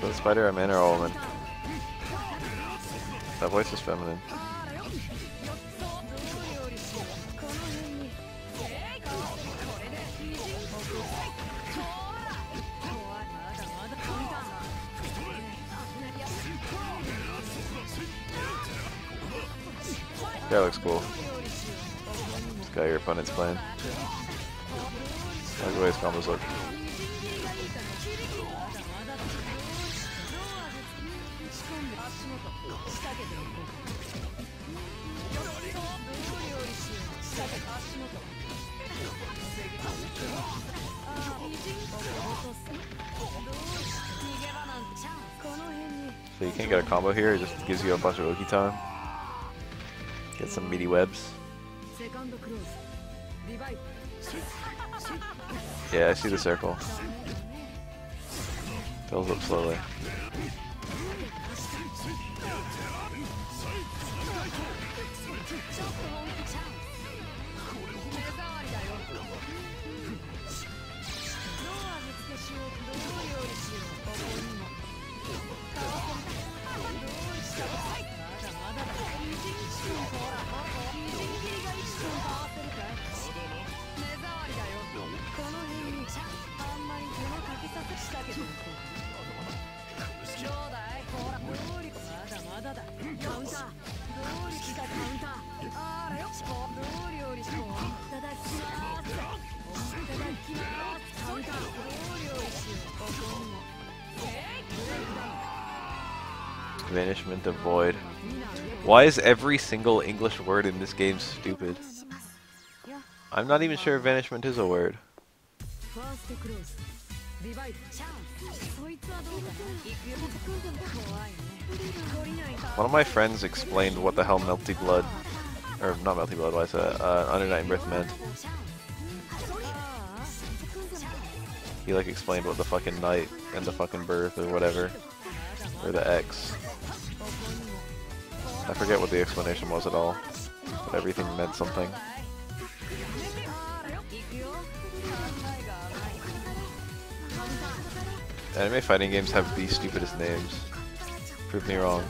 So the spider I'm in or all women? That voice is feminine. That looks cool. This guy your opponent's playing. I like the way his combos look. So you can't get a combo here, it just gives you a bunch of Oki time. Get some meaty webs. Yeah, I see the circle. Fills up slowly. Vanishment of Void. Why is every single English word in this game stupid? I'm not even sure Vanishment is a word. One of my friends explained what the hell Melty Blood, or not Melty Blood, why is that? Under Night and Birth meant. He like explained what the fucking night and the fucking birth or whatever, or the X. I forget what the explanation was at all, but everything meant something. Anime fighting games have the stupidest names. Prove me wrong.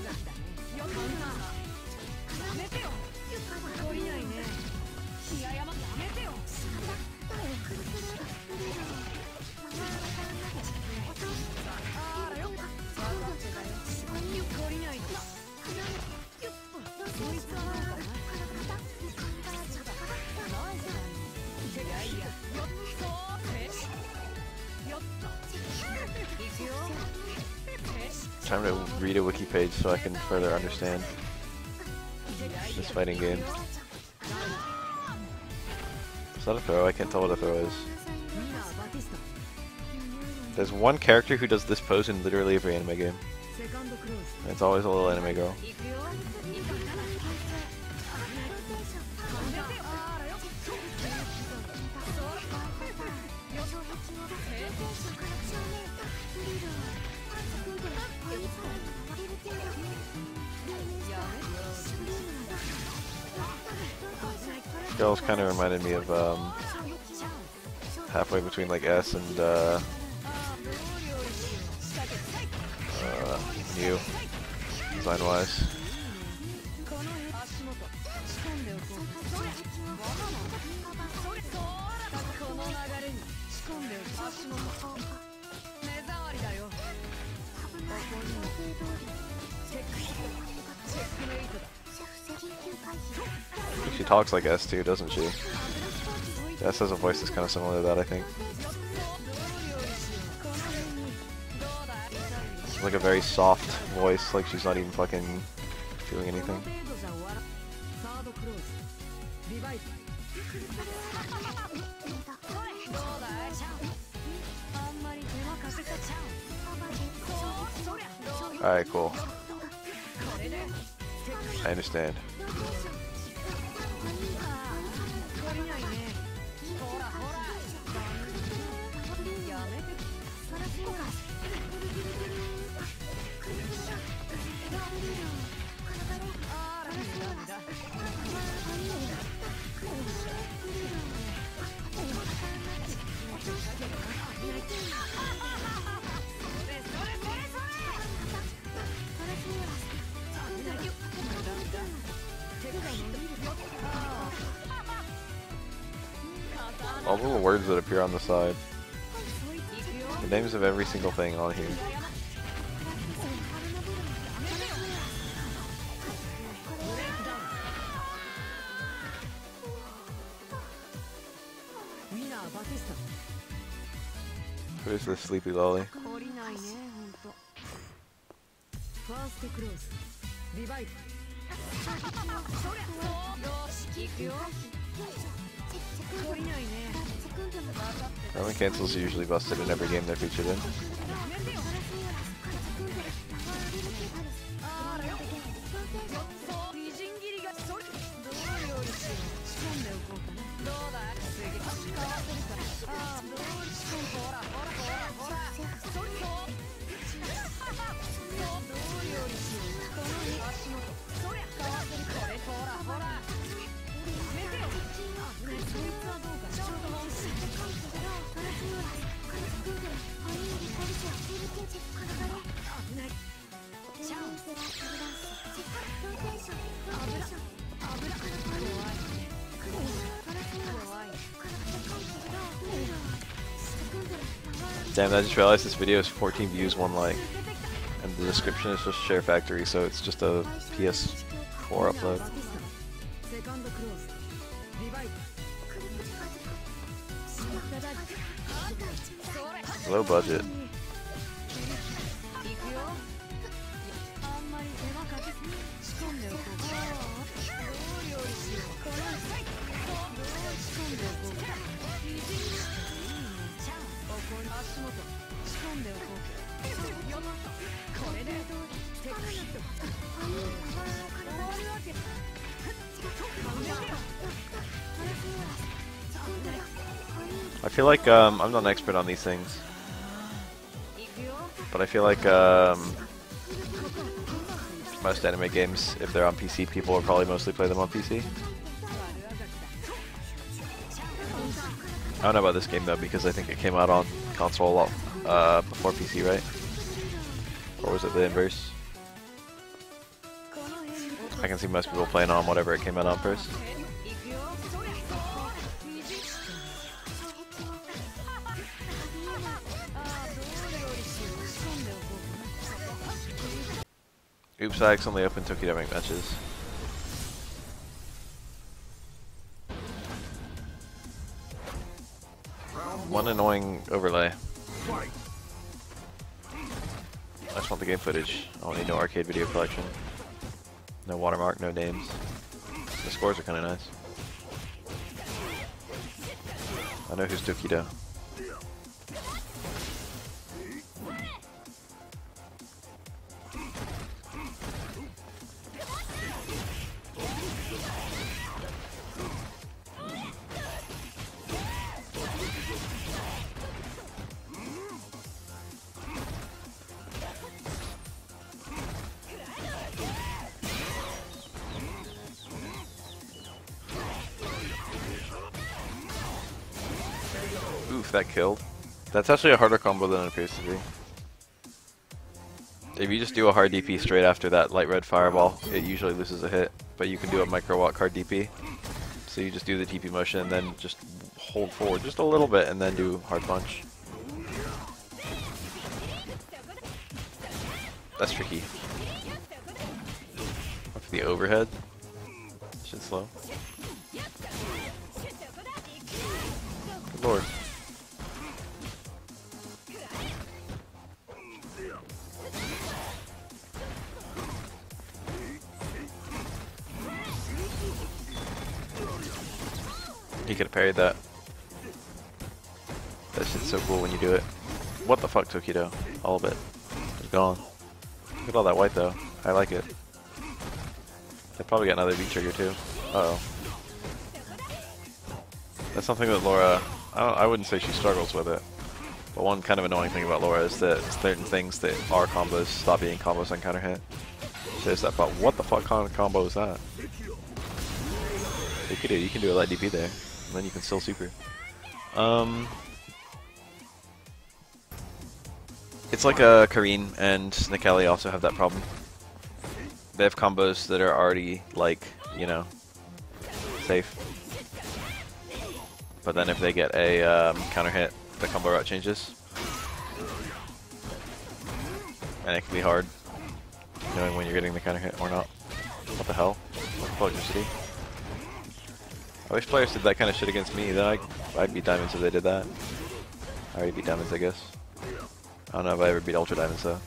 Time to read a wiki page so I can further understand this fighting game. Is that a throw? I can't tell what a throw is. There's one character who does this pose in literally every anime game. And it's always a little anime girl. Girls kind of reminded me of halfway between like S and Mew, design-wise. She talks like S too, doesn't she? S has a voice that's kind of similar to that, I think. Like a very soft voice, like she's not even fucking doing anything. Alright, cool. I understand. All the little words that appear on the side. The names of every single thing on here. Who is this sleepy lolly? Roman cancels are usually busted in every game they're featured in. Damn, I just realized this video is 14 views, 1 like. And the description is just Share Factory, so it's just a PS4 upload. Low budget. I feel like I'm not an expert on these things, but I feel like most anime games, if they're on PC, people will probably mostly play them on PC. I don't know about this game though, because I think it came out on console a lot before PC, right? Or was it the inverse? I can see most people playing on whatever it came out on first. Oops, I accidentally opened Tokidemic matches. One annoying overlay. I just want the game footage. I don't need no arcade video collection. No watermark, no names. The scores are kind of nice. I know who's Tokido. Oof, that killed. That's actually a harder combo than it appears to be. If you just do a hard DP straight after that light red fireball, it usually loses a hit, but you can do a micro watt card DP. So you just do the TP motion and then just hold forward just a little bit and then do hard punch. That's tricky. For the overhead, shit's slow. Good lord. He could have parried that. That shit's so cool when you do it. What the fuck, Tokido? All of it. It's gone. Look at all that white though. I like it. They probably got another V-trigger too. Uh-oh. That's something that Laura... I wouldn't say she struggles with it. But one kind of annoying thing about Laura is that certain things that are combos stop being combos on counter hit. She has that thought, what the fuck kind of combo is that? You can do a light DP there. And then you can still super. It's like Karine and Nikali also have that problem. They have combos that are already, like, you know, safe. But then if they get a counter hit, the combo route changes. And it can be hard, knowing when you're getting the counter hit or not. What the hell? What the fuck, electricity? I wish players did that kind of shit against me, then I'd beat Diamonds if they did that. I already beat Diamonds, I guess. I don't know if I ever beat Ultra Diamonds though.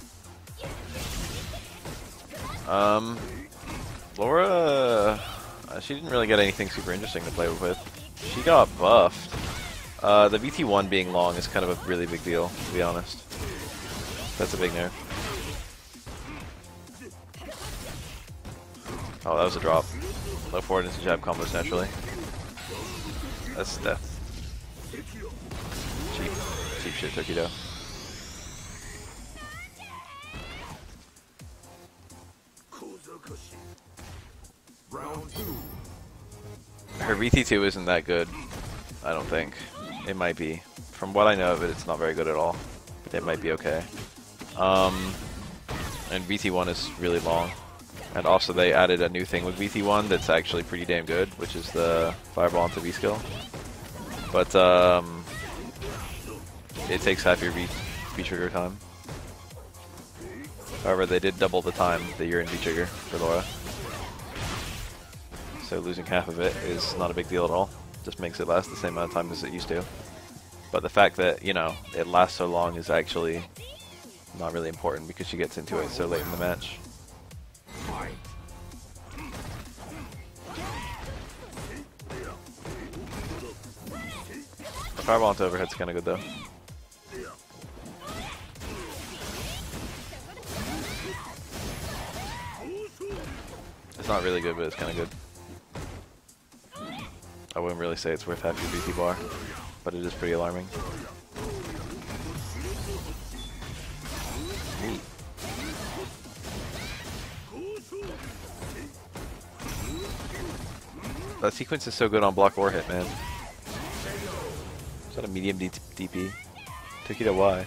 Laura, she didn't really get anything super interesting to play with. She got buffed. The VT1 being long is kind of a really big deal, to be honest. That's a big nerf. Oh, that was a drop. Low forward into jab combos naturally. That's death. Cheap shit, Tokido. Her VT2 isn't that good, I don't think. It might be. From what I know of it, it's not very good at all. It might be okay. And VT1 is really long. And also they added a new thing with VT1 that's actually pretty damn good, which is the Fireball into V-skill. But it takes half your V-trigger time. However, they did double the time that you're in V-trigger for Laura. So losing half of it is not a big deal at all. Just makes it last the same amount of time as it used to. But the fact that, you know, it lasts so long is actually not really important because she gets into it so late in the match. Fireball into overhead's kind of good though. It's not really good, but it's kind of good. I wouldn't really say it's worth half your BT bar, but it is pretty alarming. Neat. That sequence is so good on block or hit, man. Is that a medium DP? Took you to Y.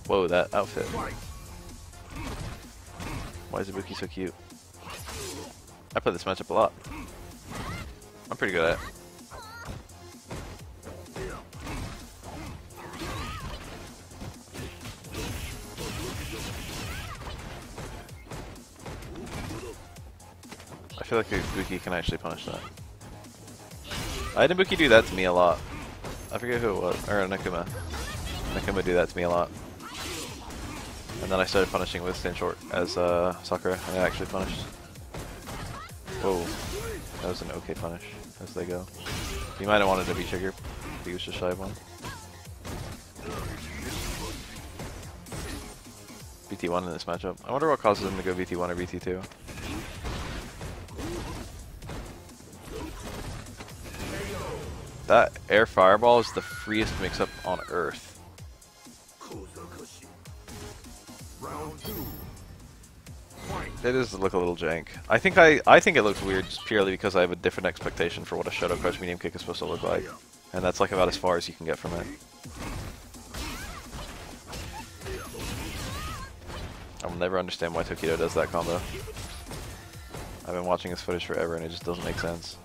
Whoa, that outfit. Why is Ibuki so cute? I play this matchup a lot. I'm pretty good at it. I feel like Ibuki can actually punish that. I had Ibuki do that to me a lot. I forget who it was. Or Nakuma. Nakuma do that to me a lot. And then I started punishing with stand short as Sakura, and I actually punished. Whoa. That was an okay punish, as they go. He might have wanted to be trigger, but he was just shy of one. BT1 in this matchup. I wonder what causes him to go BT1 or BT2. That air fireball is the freest mix-up on Earth. It does look a little jank. I think it looks weird just purely because I have a different expectation for what a Shadow Crush medium kick is supposed to look like. And that's like about as far as you can get from it. I will never understand why Tokido does that combo. I've been watching his footage forever and it just doesn't make sense.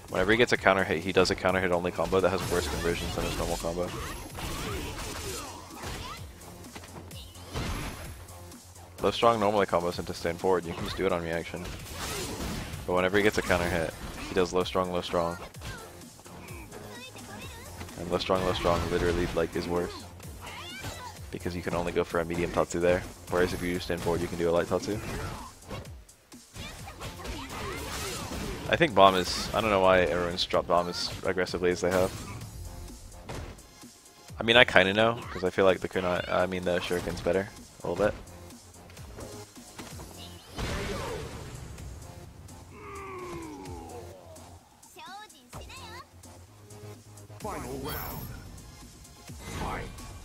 Whenever he gets a counter hit, he does a counter hit only combo that has worse conversions than his normal combo. Low strong normally combos into stand forward, you can just do it on reaction. But whenever he gets a counter hit, he does low strong, low strong. And low strong literally like is worse. Because you can only go for a medium Tatsu there. Whereas if you stand forward, you can do a light Tatsu. I think bomb is, I don't know why everyone's dropped bomb as aggressively as they have. I mean, I kinda know, because I feel like the Shuriken's better, a little bit.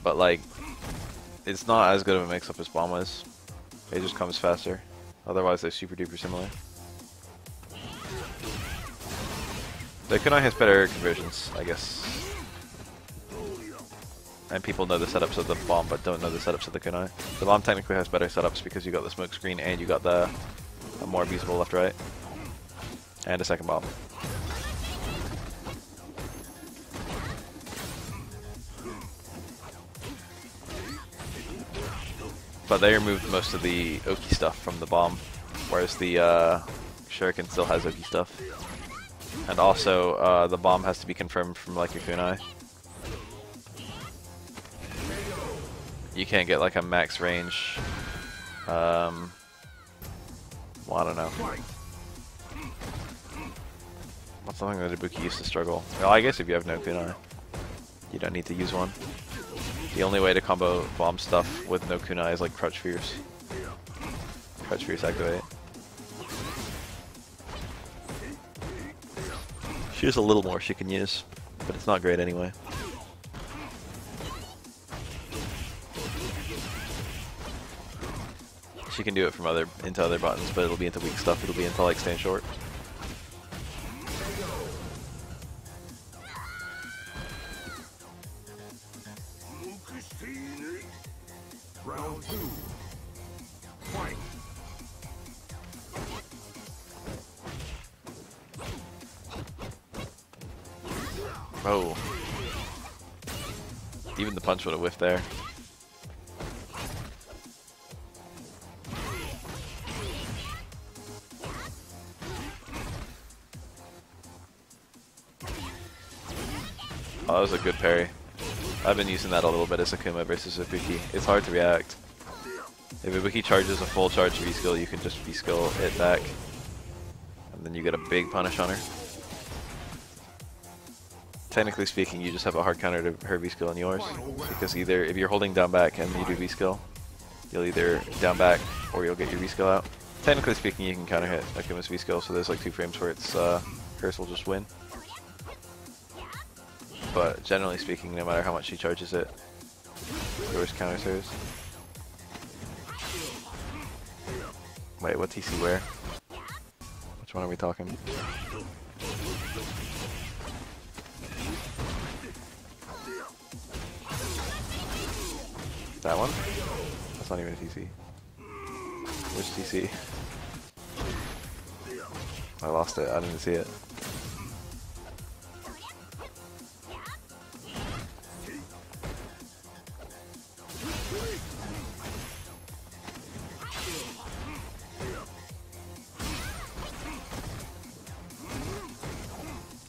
But like, it's not as good of a mix-up as bomb is. It just comes faster. Otherwise, they're super duper similar. The kunai has better conversions, I guess. And people know the setups of the bomb, but don't know the setups of the kunai. The bomb technically has better setups because you got the smoke screen and you got the more abusable left-right. And a second bomb. But they removed most of the Oki stuff from the bomb, whereas the Shuriken still has Oki stuff. And also, the bomb has to be confirmed from like a kunai. You can't get like a max range. Well, I don't know. That's something that Ibuki used to struggle. Well, I guess if you have no kunai, you don't need to use one. The only way to combo bomb stuff with no kunai is like Crouch Fierce. Crouch Fierce activate. She has a little more she can use, but it's not great anyway. She can do it from into other buttons, but it'll be into weak stuff. It'll be into like stand short. Round 2. Fight. Oh. Even the punch would have whiffed there. Oh, that was a good parry. I've been using that a little bit as Akuma versus Ibuki. It's hard to react. If Ibuki charges a full charge V-skill, you can just V-skill it back. And then you get a big punish on her. technically speaking, you just have a hard counter to her V skill in yours. Because either if you're holding down back and you do V skill, you'll either down back or you'll get your V skill out. Technically speaking, you can counter hit Akuma's V skill, so there's like 2 frames where it's hers will just win. But generally speaking, no matter how much she charges it, yours counters hers. Wait, what TC where? Which one are we talking? That one? That's not even a TC. Which TC? I lost it, I didn't see it.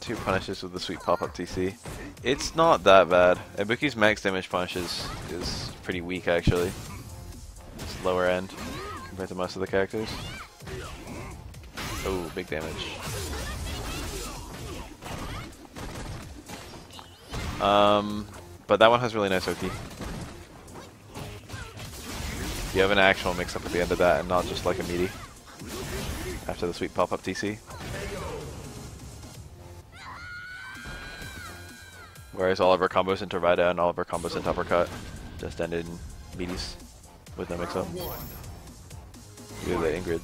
Two punishes with the sweet pop-up TC. It's not that bad. Ibuki's max damage punishes is pretty weak actually. It's lower end compared to most of the characters. Oh, big damage. But that one has really nice OT. You have an actual mix-up at the end of that and not just like a meaty after the sweet pop-up TC. Whereas all of her combos into Rida and all of her combos into Uppercut just ended in meaties with no mix-up. Look at the Ingrid.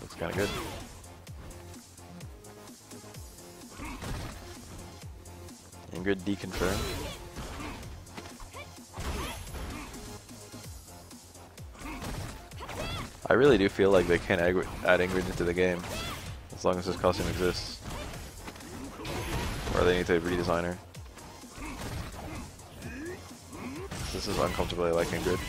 Looks kinda good. Ingrid deconfirmed. I really do feel like they can add Ingrid into the game, as long as this costume exists. Or they need to redesign her. This is uncomfortably like Ingrid.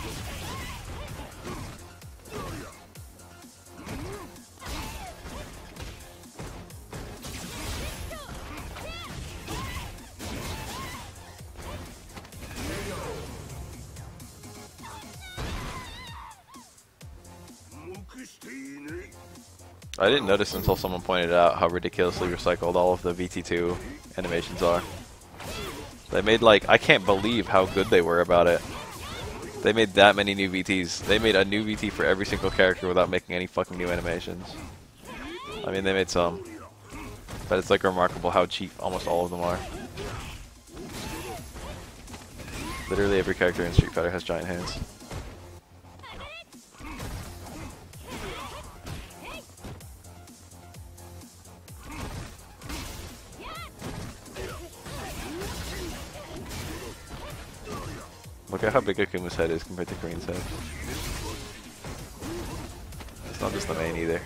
I didn't notice until someone pointed out how ridiculously recycled all of the VT2 animations are. They made like, I can't believe how good they were about it. They made that many new VTs. They made a new VT for every single character without making any fucking new animations. I mean, they made some. But it's like remarkable how cheap almost all of them are. Literally every character in Street Fighter has giant hands. Look at how big Akuma's head is compared to Green's head. It's not just the main either.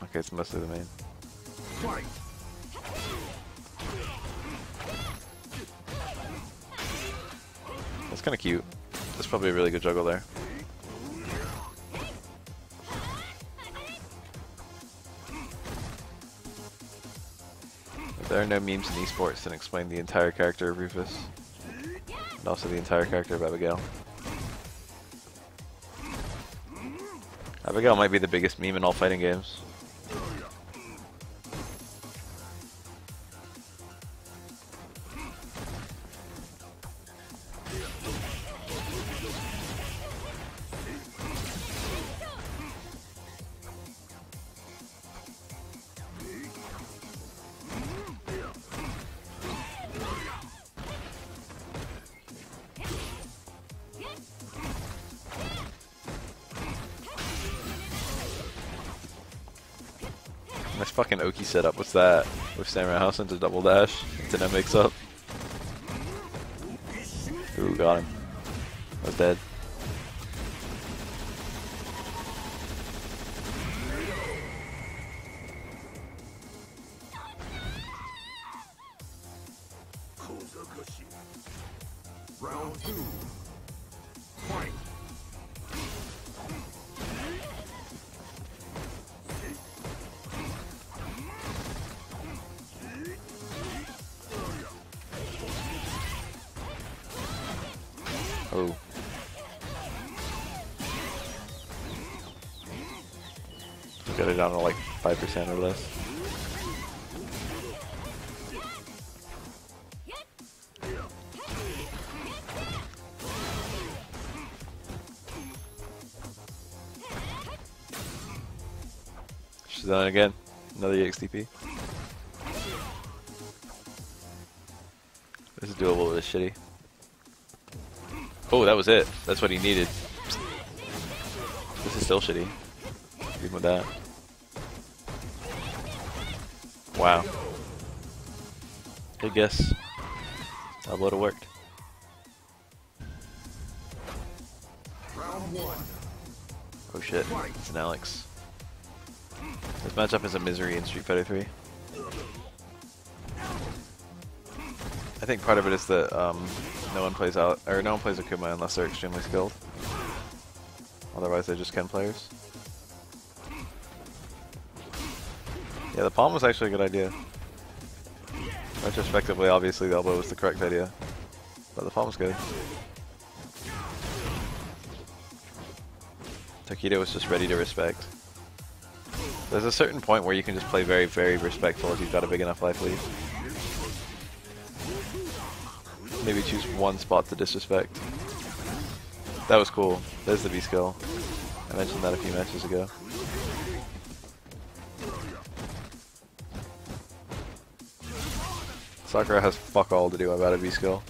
Okay, it's mostly the main. That's kind of cute. That's probably a really good juggle there. If there are no memes in esports, then explain the entire character of Rufus. And also the entire character of Abigail. Abigail might be the biggest meme in all fighting games. Nice fucking Oki setup. What's that? With Samurai House into double dash. Into no mix up. Ooh, got him. I was dead. Round 2. Fight. Oh. Got it down to like 5% or less. She's done it again. Another EXTP. This is doable, this shitty. Oh, that was it. That's what he needed. This is still shitty. Even with that. Wow. Good guess. That would have worked. Oh shit, it's an Alex. This matchup is a misery in Street Fighter 3. I think part of it is that no one plays Akuma unless they're extremely skilled. Otherwise, they're just Ken players. Yeah, the palm was actually a good idea. Retrospectively, obviously, the elbow was the correct idea, but the palm was good. Takedo was just ready to respect. There's a certain point where you can just play very, very respectful if you've got a big enough life lead. Maybe choose one spot to disrespect. That was cool. There's the V skill. I mentioned that a few matches ago. Sakura has fuck all to do about a V skill.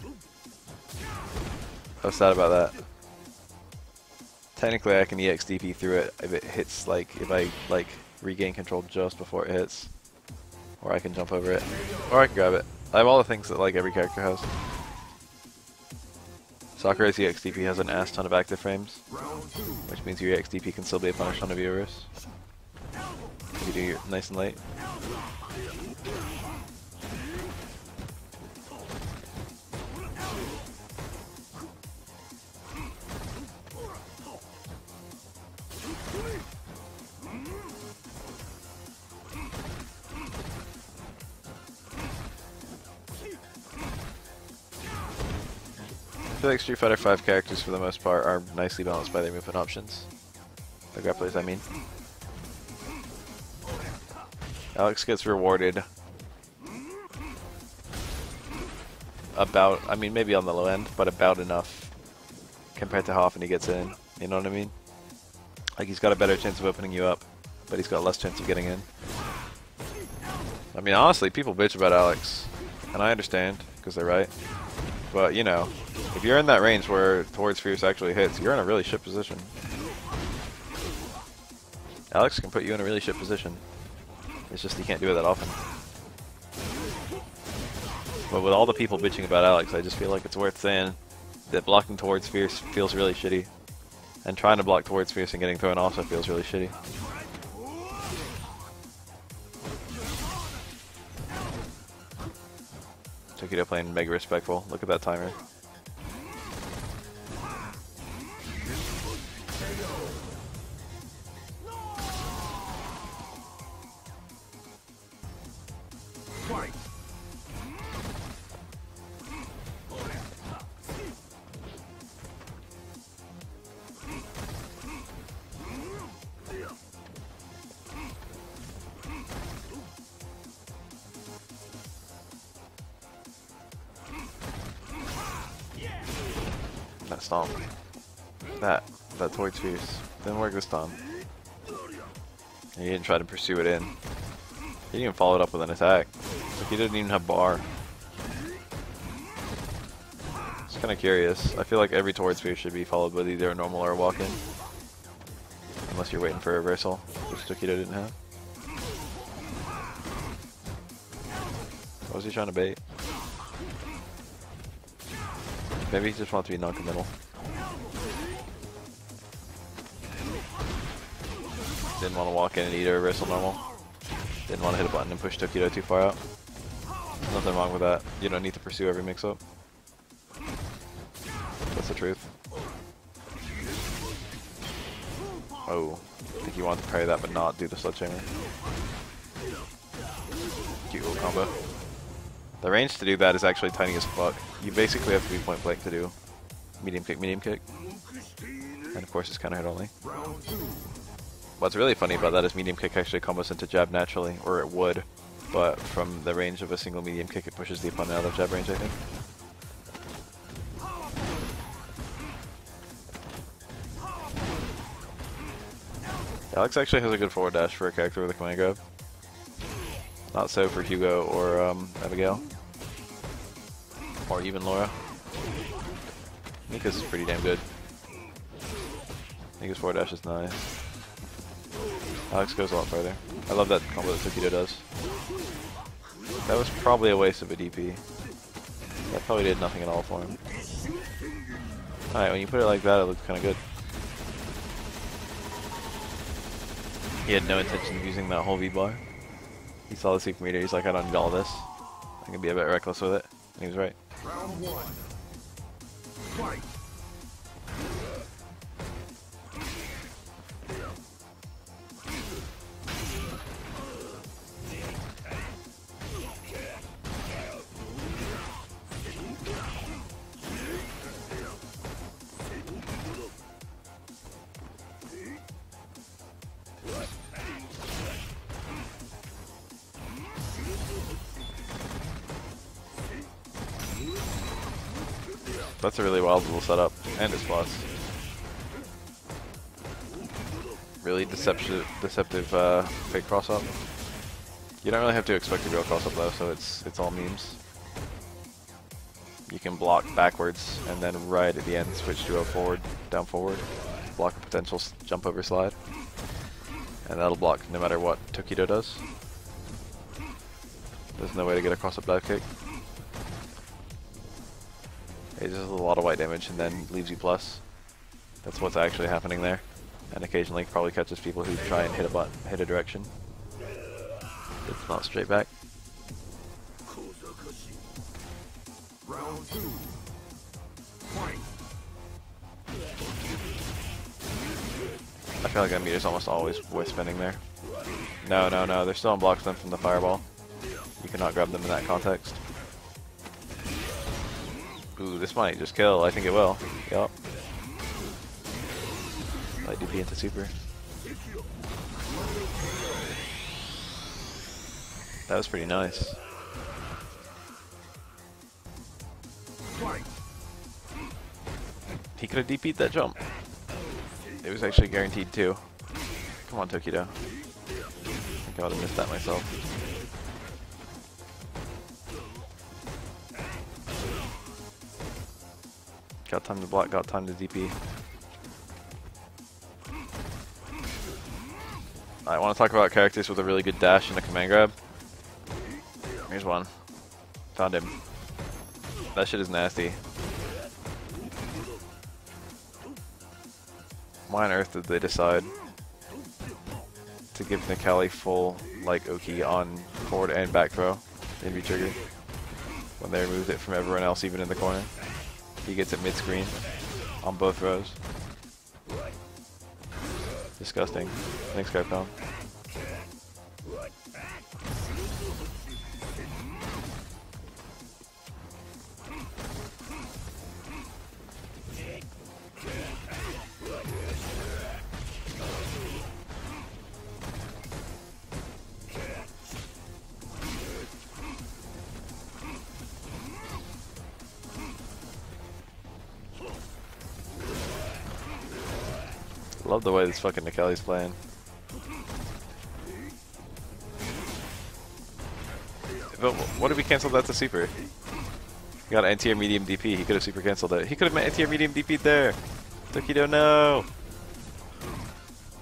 I was sad about that. Technically I can EXDP through it if it hits, like, if I, like, regain control just before it hits. Or I can jump over it. Or I can grab it. I have all the things that, like, every character has. Sakura's EXDP has an ass ton of active frames, which means your EXDP can still be a punish on a viewers. If you do it nice and late. I feel like Street Fighter 5 characters, for the most part, are nicely balanced by their movement options. The grapplers, I mean. Alex gets rewarded about, I mean, maybe on the low end, but about enough compared to how often he gets in. You know what I mean? Like, he's got a better chance of opening you up, but he's got less chance of getting in. I mean, honestly, people bitch about Alex, and I understand, because they're right. But, you know, if you're in that range where towards Fierce actually hits, you're in a really shit position. Alex can put you in a really shit position. It's just he can't do it that often. But with all the people bitching about Alex, I just feel like it's worth saying that blocking towards Fierce feels really shitty. And trying to block towards Fierce and getting thrown also feels really shitty. Takedo playing mega respectful. Look at that timer. That stomp. That towards Fierce. Didn't work this time. And he didn't try to pursue it in. He didn't even follow it up with an attack. Like, he didn't even have bar. It's kind of curious. I feel like every towards Fierce should be followed with either a normal or a walk-in. Unless you're waiting for a reversal, which Takedo didn't have. What was he trying to bait? Maybe he just wants to be non-committal. Didn't want to walk in and eat a reversal normal. Didn't want to hit a button and push Takedo too far out. Nothing wrong with that. You don't need to pursue every mix-up. That's the truth. Oh, I think you wanted to parry that but not do the sledgehammer. Cute little combo. The range to do that is actually tiny as fuck. You basically have to be point blank to do medium kick, medium kick. And of course it's counter hit only. What's really funny about that is medium kick actually combos into jab naturally, or it would, but from the range of a single medium kick it pushes the opponent out of jab range, I think. Alex actually has a good forward dash for a character with a command grab. Not so for Hugo or Abigail. Or even Laura. Mika's pretty damn good. Mika's forward dash is nice. Alex goes a lot further. I love that combo that Tokido does. That was probably a waste of a DP. That probably did nothing at all for him. Alright, when you put it like that, it looks kind of good. He had no intention of using that whole V-bar. He saw the super meter, he's like, I don't need all this. I can be a bit reckless with it. And he was right. Round one. Fight. That's a really wild little setup, and his plus. Really deceptive fake cross up. You don't really have to expect a real cross up though, so it's all memes. You can block backwards and then right at the end switch to a forward, down forward, block a potential jump over slide, and that'll block no matter what Tokido does. There's no way to get a cross up dive kick. It does a lot of white damage and then leaves you plus. That's what's actually happening there. And occasionally probably catches people who try and hit a direction. It's not straight back. Round two. Fight. I feel like that meter's almost always worth spending there. No, no, no, they're still on blocks then from the fireball. You cannot grab them in that context. Ooh, this might just kill. I think it will. Yup. Light DP into super. That was pretty nice. He could have DP'd that jump. It was actually guaranteed too. Come on, Tokido. I think I would have missed that myself. Got time to block, got time to DP. I want to talk about characters with a really good dash and a command grab. Here's one. Found him. That shit is nasty. Why on earth did they decide to give Nikali full, like, Oki on forward and back throw in V-trigger when they removed it from everyone else, even in the corner? He gets it mid-screen on both rows. Disgusting. Thanks, Capcom. Love the way this fucking Nikali's playing. But what if we canceled that to super? He got anti-air medium DP, he could have super cancelled it. He could have anti-air medium DP'd there! Tokido, no!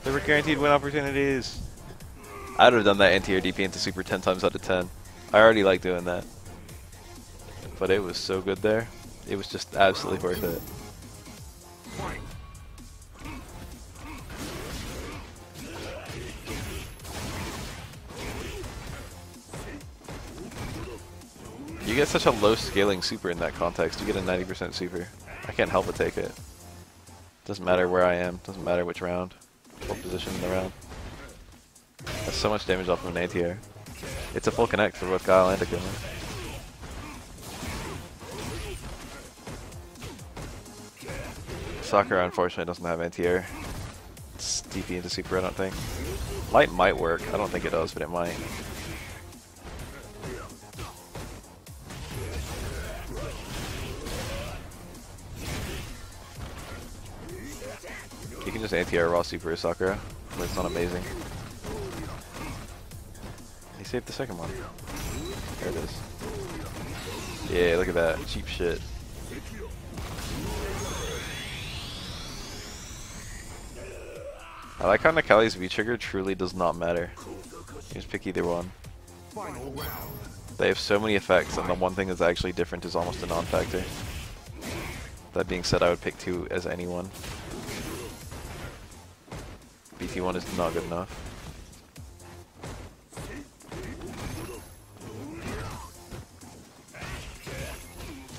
They were guaranteed win opportunities! I would have done that anti-air DP into super 10 times out of 10. I already like doing that. But it was so good there. It was just absolutely worth it. You get such a low scaling super in that context. You get a 90% super. I can't help but take it. Doesn't matter where I am. Doesn't matter which round. What position in the round. That's so much damage off of an anti-air. It's a full connect for both Guile and Akuma. Sakura unfortunately doesn't have anti-air. It's DP into super, I don't think. Light might work. I don't think it does, but it might. You can just anti-air raw super Sakura, but it's not amazing. He saved the second one. There it is. Yeah, look at that. Cheap shit. I like how Nakali's V-trigger truly does not matter. You just pick either one. They have so many effects, and the one thing that's actually different is almost a non-factor. That being said, I would pick 2 as anyone. BT1 is not good enough.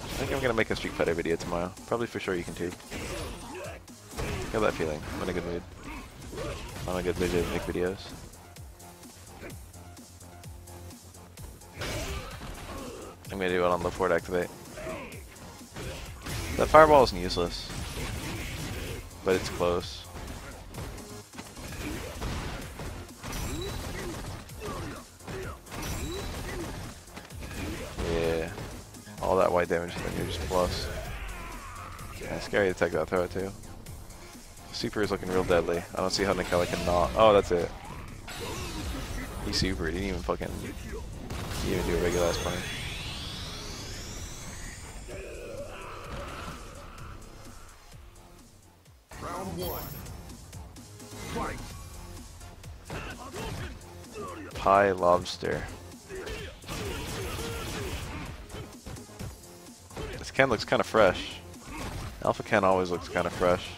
I think I'm gonna make a Street Fighter video tomorrow. Probably for sure you can too. Got that feeling. I'm in a good mood. I'm in a good mood to make videos. I'm gonna do it on low forward activate. That fireball isn't useless, but it's close. Yeah, all that white damage, then you're just plus. Yeah, scary to take that throw too. Super is looking real deadly. I don't see how Nakali can not. Oh, that's it. He super. He didn't even fucking. He didn't even do a regular ass punish. Round 1. Fight. Pie lobster. This Ken looks kind of fresh. Alpha Ken always looks kind of fresh.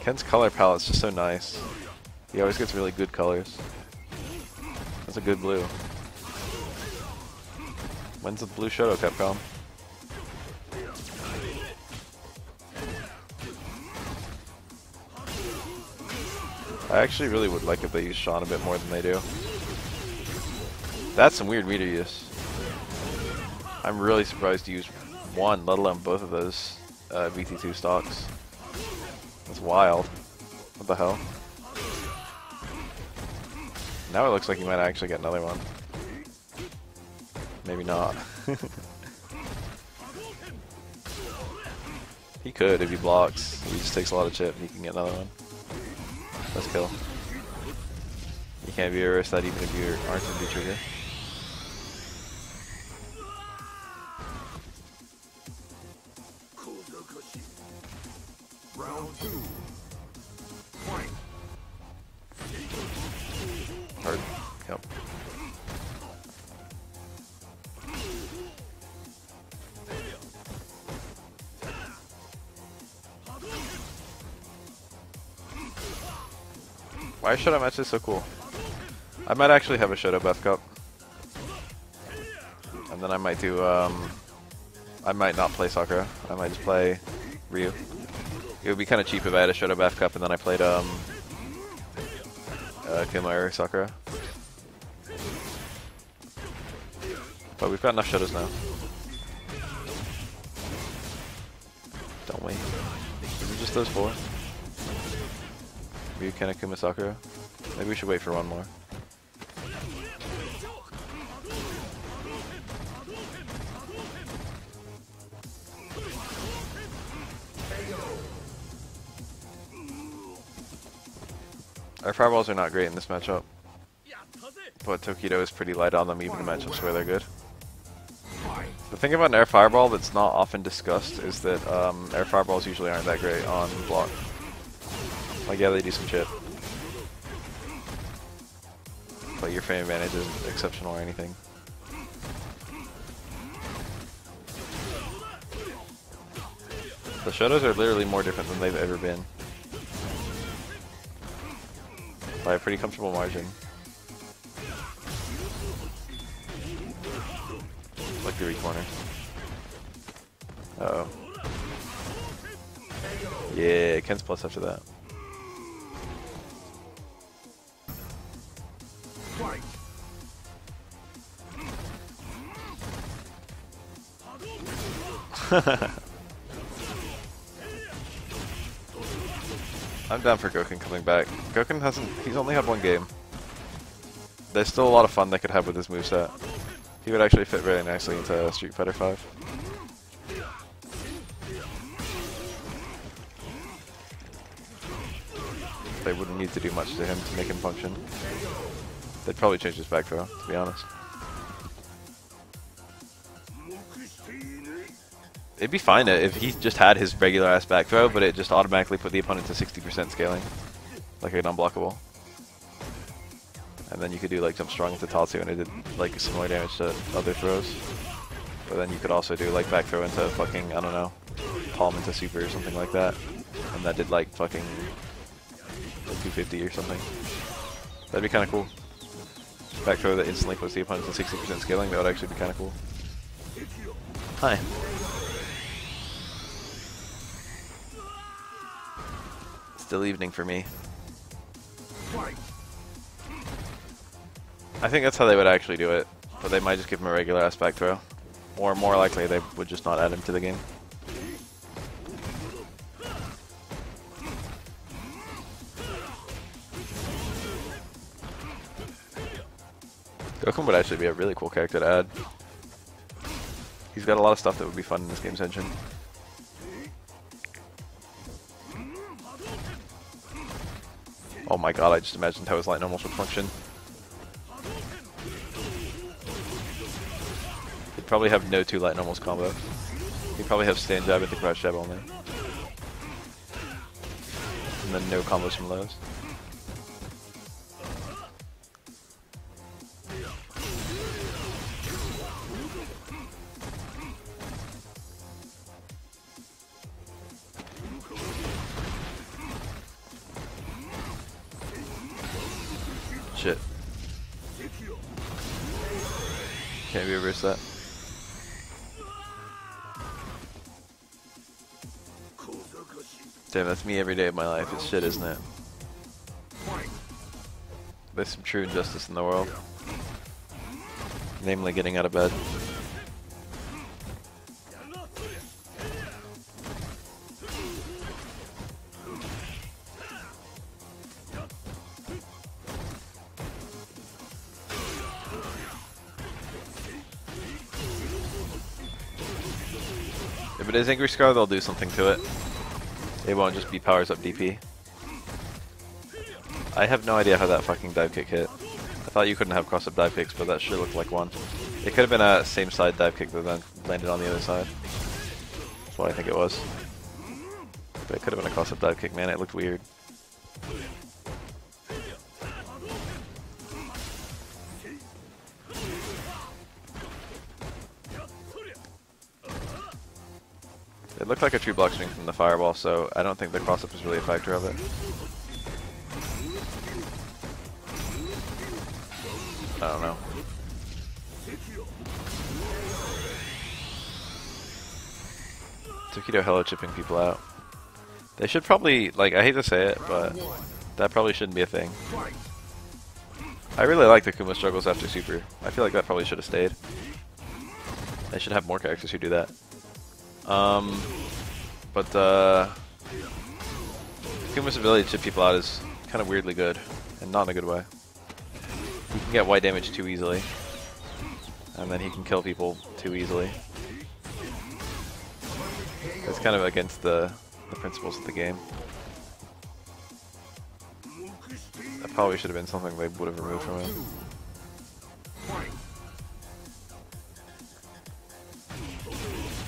Ken's color palette's just so nice. He always gets really good colors. That's a good blue. When's the blue Shoto Capcom? I actually really would like if they use Sean a bit more than they do. That's some weird meter use. I'm really surprised to use one, let alone both of those VT2 stocks. That's wild. What the hell? Now it looks like you might actually get another one. Maybe not. He could if he blocks. He just takes a lot of chip and he can get another one. Let's kill. You can't reverse that even if you aren't in V-trigger. Round 2. Fight. Hard. Yep. Why is Shoto matches so cool? I might actually have a Shoto Buff Cup. And then I might do, I might not play Sakura. I might just play Ryu. It would be kind of cheap if I had a Shoto Buff Cup and then I played, Kimura or Sakura. But we've got enough Shotos now. Don't we? Is it just those 4? Ryu, Ken, Akuma, Sakura? Maybe we should wait for one more. Our fireballs are not great in this matchup, but Tokido is pretty light on them even in matchups where they're good. The thing about an air fireball that's not often discussed is that air fireballs usually aren't that great on block. Like, yeah, they do some chip, but your frame advantage isn't exceptional or anything. The Shotos are literally more different than they've ever been. By a pretty comfortable margin. Like the re-corner. Uh-oh. Yeah, Ken's plus after that. I'm down for Goken coming back. Goken he's only had one game. There's still a lot of fun they could have with his moveset. He would actually fit really nicely into Street Fighter V. They wouldn't need to do much to him to make him function. They'd probably change his back throw, to be honest. It'd be fine if he just had his regular ass back throw, but it just automatically put the opponent to 60% scaling. Like an unblockable. And then you could do like jump strong into Tatsu and it did like similar damage to other throws. But then you could also do like back throw into fucking, I don't know, palm into super or something like that. And that did like fucking 250 or something. That'd be kind of cool. Back throw that instantly puts the opponent to 60% scaling, that would actually be kind of cool. Hi. Still evening for me. I think that's how they would actually do it, but they might just give him a regular ass back throw. Or more likely they would just not add him to the game. Goku would actually be a really cool character to add. He's got a lot of stuff that would be fun in this game's engine. Oh my god, I just imagined how his light normals would function. He'd probably have no 2 light normals combo. He'd probably have stand jab into crouch jab only. And then no combos from lows. Shit. Can't we reverse that? Damn, that's me every day of my life. It's shit, isn't it? There's some true injustice in the world. Namely, getting out of bed. If it is Angry Scar, they'll do something to it. It won't just be powers up DP. I have no idea how that fucking dive kick hit. I thought you couldn't have cross up dive kicks, but that sure looked like one. It could have been a same side dive kick that then landed on the other side. That's what I think it was. But it could have been a cross up dive kick, man. It looked weird. It looked like a true block swing from the fireball, so I don't think the cross-up is really a factor of it. I don't know. Tokido hello chipping people out. They should probably, like, I hate to say it, but that probably shouldn't be a thing. I really like the Kuma struggles after super. I feel like that probably should have stayed. They should have more characters who do that. But Kuma's ability to chip people out is kind of weirdly good, and not in a good way. He can get white damage too easily, and then he can kill people too easily. It's kind of against the principles of the game. That probably should have been something they would have removed from him.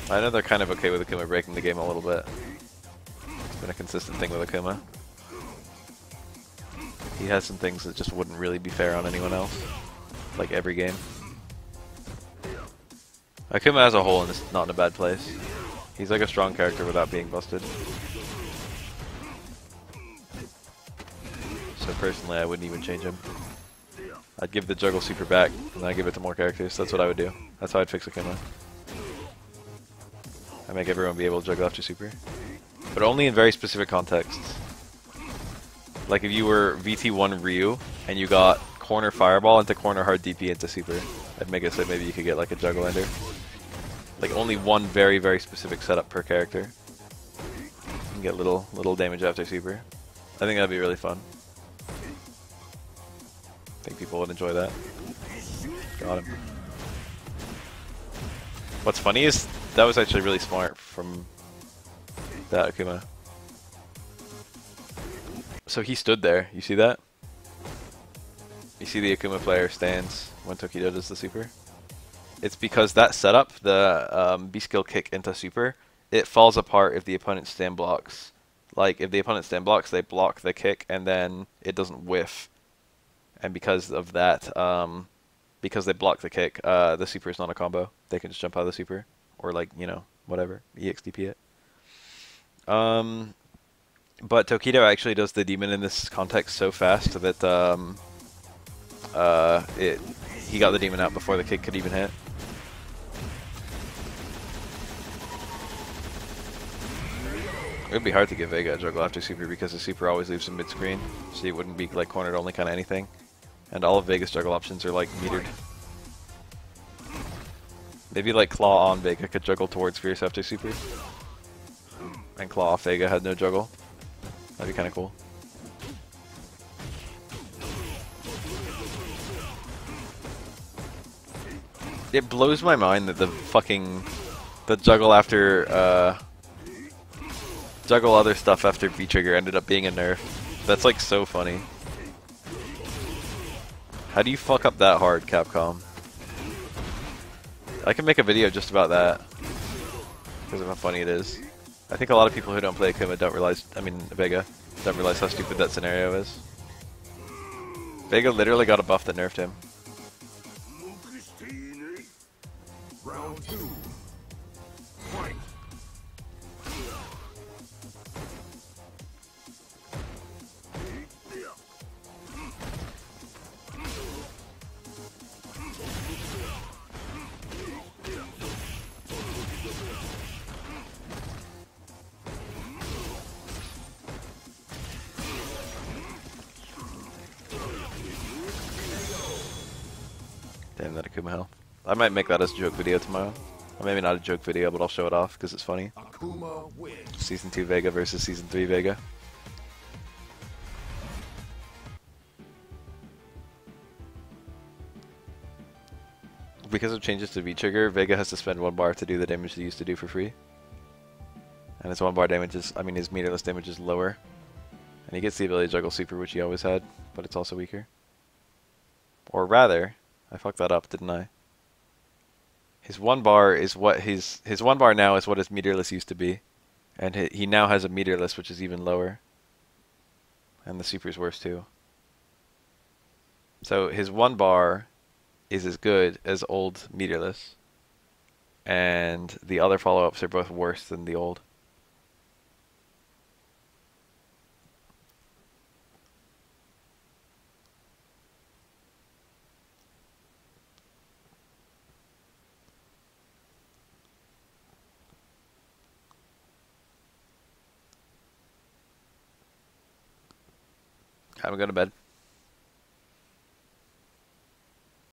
I know they're kind of okay with Akuma breaking the game a little bit. It's been a consistent thing with Akuma. He has some things that just wouldn't really be fair on anyone else. Like every game. Akuma as a whole is not in a bad place. He's like a strong character without being busted. So personally I wouldn't even change him. I'd give the juggle super back, and then I'd give it to more characters. That's what I would do. That's how I'd fix Akuma. I make everyone be able to juggle after super. But only in very specific contexts. Like if you were VT1 Ryu, and you got corner fireball into corner hard DP into super, I'd make it so maybe you could get like a juggle ender. Like only one very, very specific setup per character. You can get little damage after super. I think that'd be really fun. I think people would enjoy that. Got him. What's funny is that was actually really smart from that Akuma. So he stood there. You see that? You see the Akuma player stands when Tokido does the super? It's because that setup, the B-skill kick into super, it falls apart if the opponent stand blocks. Like, if the opponent stand blocks, they block the kick, and then it doesn't whiff. And because of that, because they block the kick, the super is not a combo. They can just jump out of the super. Or, like, you know, whatever. EXDP it. But Tokido actually does the demon in this context so fast that he got the demon out before the kick could even hit. It would be hard to get Vega a juggle after super because the super always leaves him mid-screen, so he wouldn't be like cornered only kind of anything. And all of Vega's juggle options are like metered. Maybe like Claw on Vega could juggle towards Fierce after super. And Claw off Vega had no juggle. That'd be kind of cool. It blows my mind that the juggle after juggle other stuff after V-Trigger ended up being a nerf. That's like so funny. How do you fuck up that hard, Capcom? I can make a video just about that because of how funny it is. I think a lot of people who don't play Akuma don't realize, Vega, don't realize how stupid that scenario is. Vega literally got a buff that nerfed him. Round 2. Fight. Damn, that Akuma hell. I might make that as a joke video tomorrow. Or maybe not a joke video, but I'll show it off because it's funny. Akuma wins. Season 2 Vega versus Season 3 Vega. Because of changes to V-Trigger, Vega has to spend 1 bar to do the damage he used to do for free. And his 1 bar damage is, his meterless damage is lower. And he gets the ability to juggle super, which he always had, but it's also weaker. Or rather, I fucked that up, didn't I? His 1 bar is what his 1 bar now is what his meterless used to be. And he now has a meterless, which is even lower. And the super's worse too. So his 1 bar is as good as old meterless. And the other follow-ups are both worse than the old. I'm going to bed.